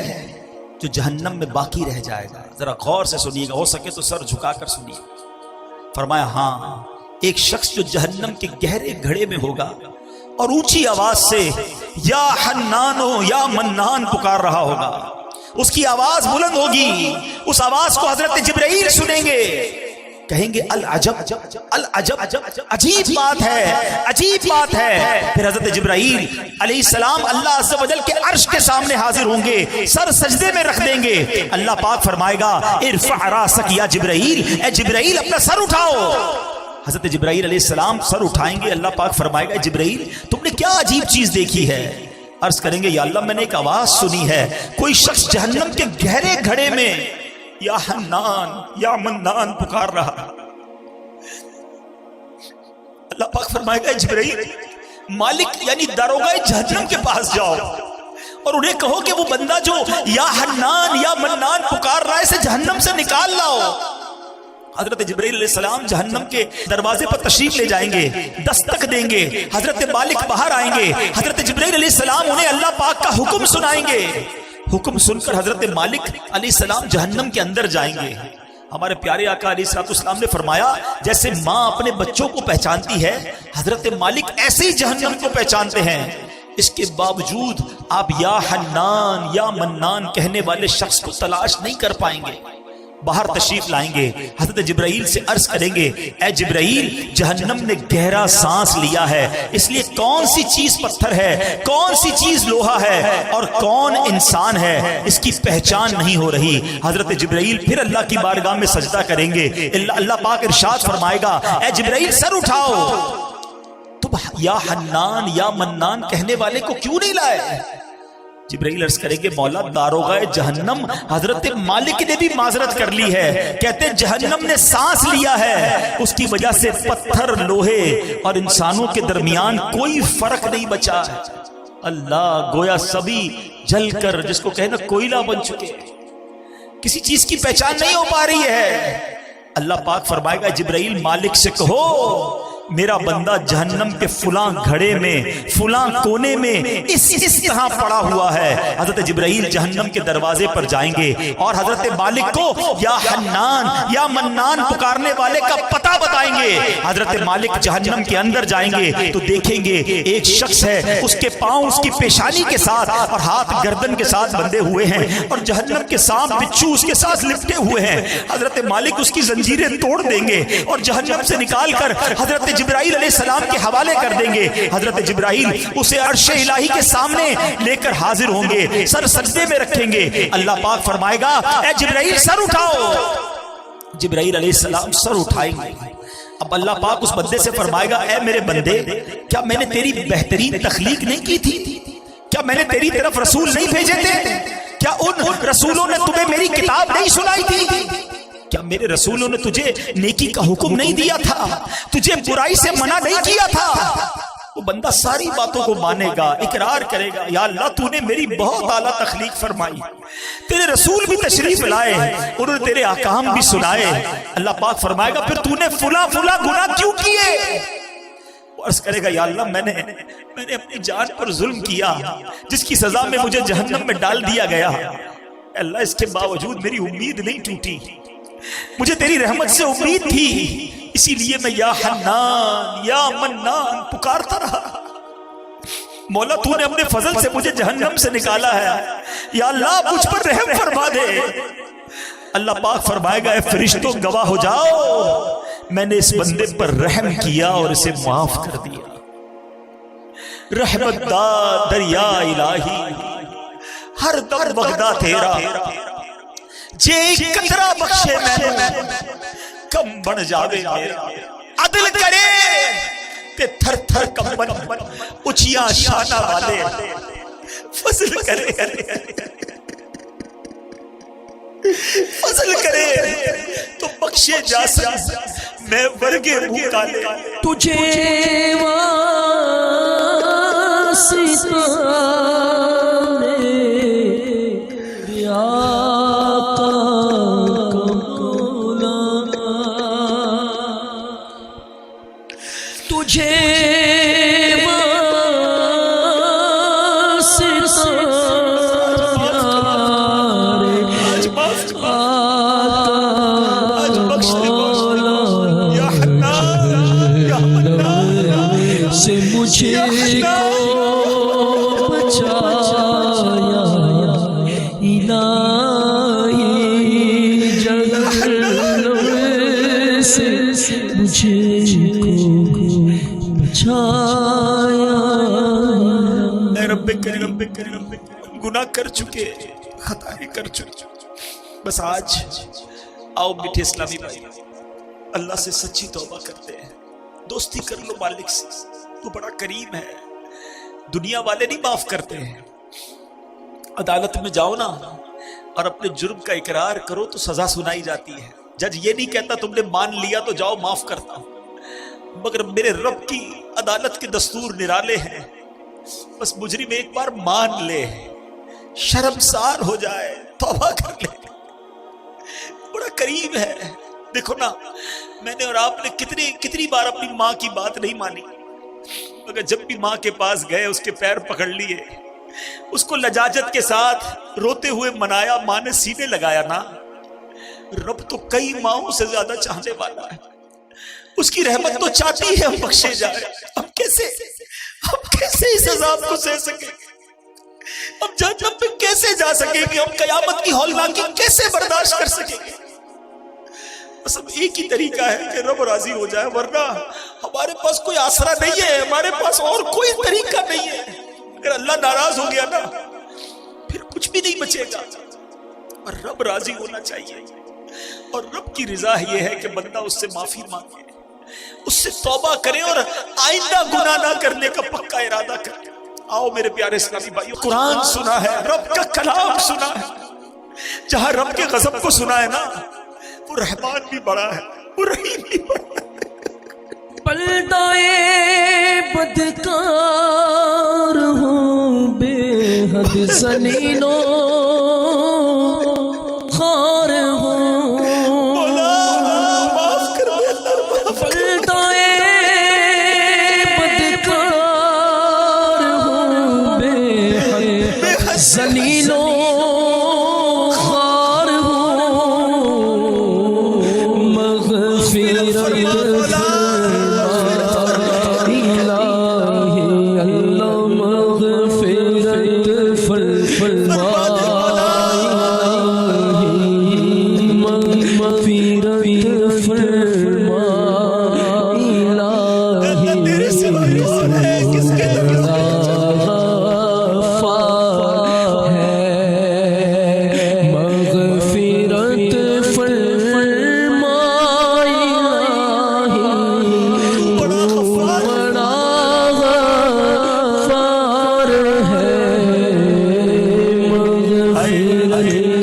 جو جہنم میں باقی رہ جائے گا؟ ذرا غور سے سنیے گا، ہو سکے تو سر جھکا کر سنیے۔ فرمایا ہاں، ایک شخص جو جہنم کے گہرے گھڑے میں ہوگا اور اونچی آواز سے یا حنانو یا منان پکار رہا ہوگا، اس کی آواز بلند ہوگی، اس آواز کو حضرت جبرائیل سنیں گے، کہیں گے العجب العجب، عجیب بات ہے، عجیب بات ہے۔ پھر حضرت جبرائیل علیہ السلام اللہ عز و جل کے عرش کے سامنے حاضر ہوں گے، سر سجدے میں رکھ دیں گے۔ اللہ پاک فرمائے گا ارفع راسک یا جبرائیل، اے جبرائیل اپنا سر اٹھاؤ۔ حضرت جبرائیل علیہ السلام سر اٹھائیں گے، اللہ پاک فرمائے گا جبرائیل تم نے کیا عجیب چیز دیکھی ہے؟ عرض کریں گے یا اللہ میں نے ایک آواز سنی ہے، کوئی شخص جہنم کے گہرے گھڑے میں یا حنان یا منان پکار رہا۔ اللہ پاک فرمائے گا جبرائیل مالک یعنی داروغہ جہنم کے پاس جاؤ اور انہیں کہو کہ وہ بندہ جو یا حنان یا منان پکار رہا ہے اسے جہنم سے نکال لاؤ۔ حضرت جبرائیل علیہ السلام جہنم کے دروازے پر تشریف لے جائیں گے، دستک دیں گے، حضرت مالک باہر آئیں گے، حضرت جبرائیل علیہ السلام انہیں اللہ پاک کا حکم سنائیں گے، حکم سن کر حضرت مالک علیہ السلام جہنم کے اندر جائیں گے۔ ہمارے پیارے آقا علیہ السلام نے فرمایا جیسے ماں اپنے بچوں کو پہچانتی ہے، حضرت مالک ایسے ہی جہنم کو پہچانتے ہیں۔ اس کے باوجود آپ یا حنان یا منان کہنے والے شخص کو تلاش نہیں کر پائیں گے۔ باہر تشریف لائیں گے، حضرت جبرائیل سے عرض کریں گے اے جبرائیل جہنم نے گہرا سانس لیا ہے، اس لیے کون سی چیز پتھر ہے، کون سی چیز لوہا ہے اور کون انسان ہے اس کی پہچان نہیں ہو رہی۔ حضرت جبرائیل پھر اللہ کی بارگاہ میں سجدہ کریں گے، اللہ پاک ارشاد فرمائے گا اے جبرائیل سر اٹھاؤ، تم یا حنان یا منان کہنے والے کو کیوں نہیں لائے؟ جبرائیل عرض کریں گے مولا داروغہ جہنم حضرت مالک نے بھی معذرت کر لی ہے، کہتے جہنم نے سانس لیا ہے، اس کی وجہ سے پتھر لوہے اور انسانوں کے درمیان کوئی فرق نہیں بچا۔ اللہ گویا سبھی جل کر جس کو کہنا کوئلہ بن چکے، کسی چیز کی پہچان نہیں ہو پا رہی ہے۔ اللہ پاک فرمائے گا جبرائیل مالک سے کہو میرا بندہ جہنم کے فلاں گھڑے میں فلاں کونے میں اس طرح پڑا ہوا ہے۔ حضرت جبرائیل جہنم کے دروازے پر جائیں گے اور حضرت مالک کو یا حنان یا منان پکارنے والے کا پتہ بتائیں گے۔ حضرت مالک جہنم کے اندر جائیں گے تو دیکھیں گے ایک شخص ہے، اس کے پاؤں اس کی پیشانی کے ساتھ اور ہاتھ گردن کے ساتھ بندھے ہوئے ہیں اور جہنم کے سانپ بچھو اس کے ساتھ لپٹے ہوئے ہیں۔ حضرت مالک اس کی زنجیریں توڑ دیں گے اور جہنم سے نکال کر حضرت جبرائیل علیہ السلام کے حوالے کر دیں گے۔ حضرت جبرائیل اسے عرش الہی کے سامنے لے کر حاضر ہوں گے، سر سجدے میں رکھیں گے۔ اللہ پاک فرمائے گا اے جبرائیل سر اٹھاؤ۔ جبرائیل علیہ السلام سر اٹھائیں گے، اب اللہ پاک اس بندے سے فرمائے گا اے میرے بندے کیا میں نے تیری بہترین تخلیق نہیں کی تھی؟ کیا میں نے تیری طرف رسول نہیں بھیجے تھے؟ کیا ان رسولوں نے تمہیں میری کتاب نہیں سنائی تھی؟ کیا میرے رسولوں نے تجھے نیکی کا حکم نہیں دیا تھا؟ تجھے برائی سے منع نہیں کیا تھا؟ وہ بندہ ساری باتوں کو مانے گا، اقرار کرے گا یا اللہ تو نے میری بہت اعلیٰ تخلیق فرمائی، تیرے رسول بھی تشریف لائے، انہوں نے تیرے احکام بھی سنائے۔ اللہ پاک فرمائے گا پھر تو نے فلاں فلاں گناہ کیوں کیے؟ وہ عرض کرے گا یا اللہ میں نے اپنی جان پر ظلم کیا جس کی سزا میں مجھے جہنم میں ڈال دیا گیا، اللہ اس کے باوجود میری امید نہیں ٹوٹی، مجھے تیری رحمت سے امید تھی، اسی لیے میں یا حنان یا منان پکارتا رہا۔ مولا تو نے اپنے فضل سے مجھے جہنم سے نکالا ہے، یا اللہ مجھ پر رحم فرما دے۔ اللہ پاک فرمائے گا اے فرشتوں گواہ ہو جاؤ میں نے اس بندے پر رحم کیا اور اسے معاف کر دیا۔ رحمت دا دریا الہی ہر دم وغدہ تیرا، جے قطرہ بخشے میں کم بن جاوے میرا، عدل کرے تے تھر تھر کمبن اچھیاں شانہ والے، فضل کرے تو بخشے جا سکے میں ورگے بھوکا لے، تجھے واسطہ گناہ کر چکے، خطائیں کر چکے، بس آج آؤ میٹھے اسلامی بھائی اللہ سے سچی توبہ کرتے ہیں، دوستی کر لو مالک سے، تو بڑا کریم ہے، دنیا والے نہیں معاف کرتے ہیں۔ عدالت میں جاؤ نا اور اپنے جرم کا اقرار کرو تو سزا سنائی جاتی ہے، جج یہ نہیں کہتا تم نے مان لیا تو جاؤ معاف کرتا ہوں، مگر میرے رب کی عدالت کے دستور نرالے ہیں، بس مجرم ایک بار مان لے، شرمسار ہو جائے، توبہ کر لے، بڑا کریم ہے۔ دیکھو نا میں نے اور آپ نے کتنی بار اپنی ماں کی بات نہیں مانی، مگر جب بھی ماں کے پاس گئے اس کے پیر پکڑ لیے، اس کو لجاجت کے ساتھ روتے ہوئے منایا، ماں نے سینے لگایا نا۔ رب تو کئی ماؤں سے زیادہ چاہنے والا ہے، اس کی رحمت تو چاہتی ہے ہم بخشے جائے، ہم کیسے اس عذاب کو سہ سکیں، ہم جہنم پہ کیسے جا سکیں گے، ہم قیامت کی ہولناکی کیسے برداشت کر سکیں گے؟ بس اب ایک ہی طریقہ ہے کہ رب راضی ہو جائے، ورنہ ہمارے پاس کوئی آسرا نہیں ہے، ہمارے پاس اور کوئی طریقہ نہیں ہے۔ اگر اللہ ناراض ہو گیا نا پھر کچھ بھی نہیں بچے گا، اور رب راضی ہونا چاہیے، اور رب کی رضا یہ ہے کہ بندہ اس سے معافی مانگے، اس سے توبہ کرے اور آئندہ گناہ نہ کرنے کا پکا ارادہ کرے۔ آؤ میرے پیارے اسلامی بھائیو، قرآن سنا ہے، رب کا کلام سنا ہے، جہاں رب کے غضب کو سنا ہے نا وہ رحمان بھی بڑا ہے، وہ رحیم بھی بڑا ہے۔ پلدائے بدکار ہوں بے حد زنینوں خار ہوں، پلدائے بدکار ہوں بے حد زنینوں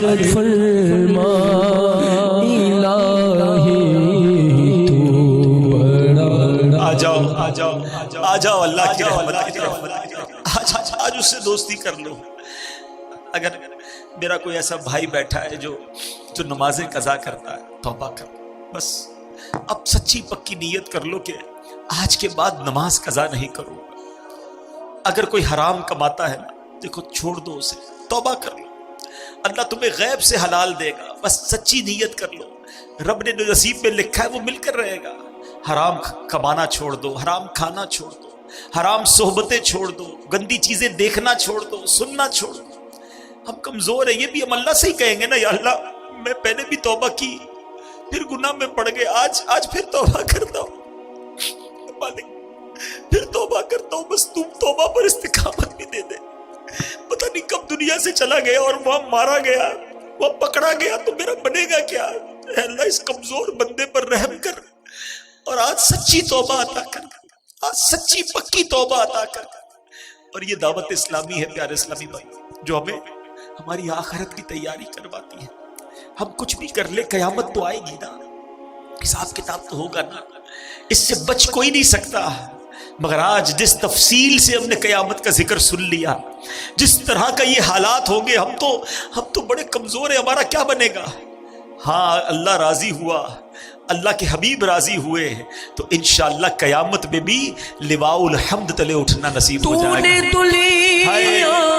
مغفرت فرما الہی تو بڑا آ جاؤ آ جاؤ آ جاؤ اللہ کی رحمت کی طرف آج اس سے دوستی کر لو. اگر میرا کوئی ایسا بھائی بیٹھا ہے جو نمازیں قضا کرتا ہے, توبہ کر بس. اب سچی پکی نیت کر لو کہ آج کے بعد نماز قضا نہیں کروں گا. اگر کوئی حرام کماتا ہے نا, دیکھو چھوڑ دو اسے, توبہ کر لو, اللہ تمہیں غیب سے حلال دے گا. بس سچی نیت کر لو, رب نے جو نصیب میں لکھا ہے وہ مل کر رہے گا. حرام کمانا چھوڑ دو, حرام کھانا چھوڑ دو, حرام صحبتیں چھوڑ دو, گندی چیزیں دیکھنا چھوڑ دو, سننا چھوڑ دو. ہم کمزور ہیں, یہ بھی ہم اللہ سے ہی کہیں گے نا, یا اللہ میں پہلے بھی توبہ کی, پھر گناہ میں پڑ گئے, آج پھر توبہ کرتا ہوں مالک, پھر توبہ کرتا ہوں. بس تم توبہ پر استقامت بھی دے دے. پتہ نہیں کب دنیا سے چلا گیا اور وہاں مارا گیا, وہاں پکڑا گیا, تو میرا بنے گا کیا؟ اے اللہ اس کمزور بندے پر رحم کر, اور آج سچی توبہ عطا کر, آج سچی پکی توبہ عطا کر. اور یہ دعوت اسلامی ہے پیارے اسلامی بھائی, جو ہمیں ہماری آخرت کی تیاری کرواتی ہے. ہم کچھ بھی کر لے, قیامت تو آئے گی نا, حساب کتاب تو ہوگا نا, اس سے بچ کوئی نہیں سکتا. مگر آج جس تفصیل سے ہم نے قیامت کا ذکر سن لیا, جس طرح کا یہ حالات ہوں گے, ہم تو بڑے کمزور ہیں, ہمارا کیا بنے گا؟ ہاں اللہ راضی ہوا, اللہ کے حبیب راضی ہوئے, تو انشاءاللہ قیامت میں بھی لواء الحمد تلے اٹھنا نصیب ہو جائے گا. تو نے تو لیا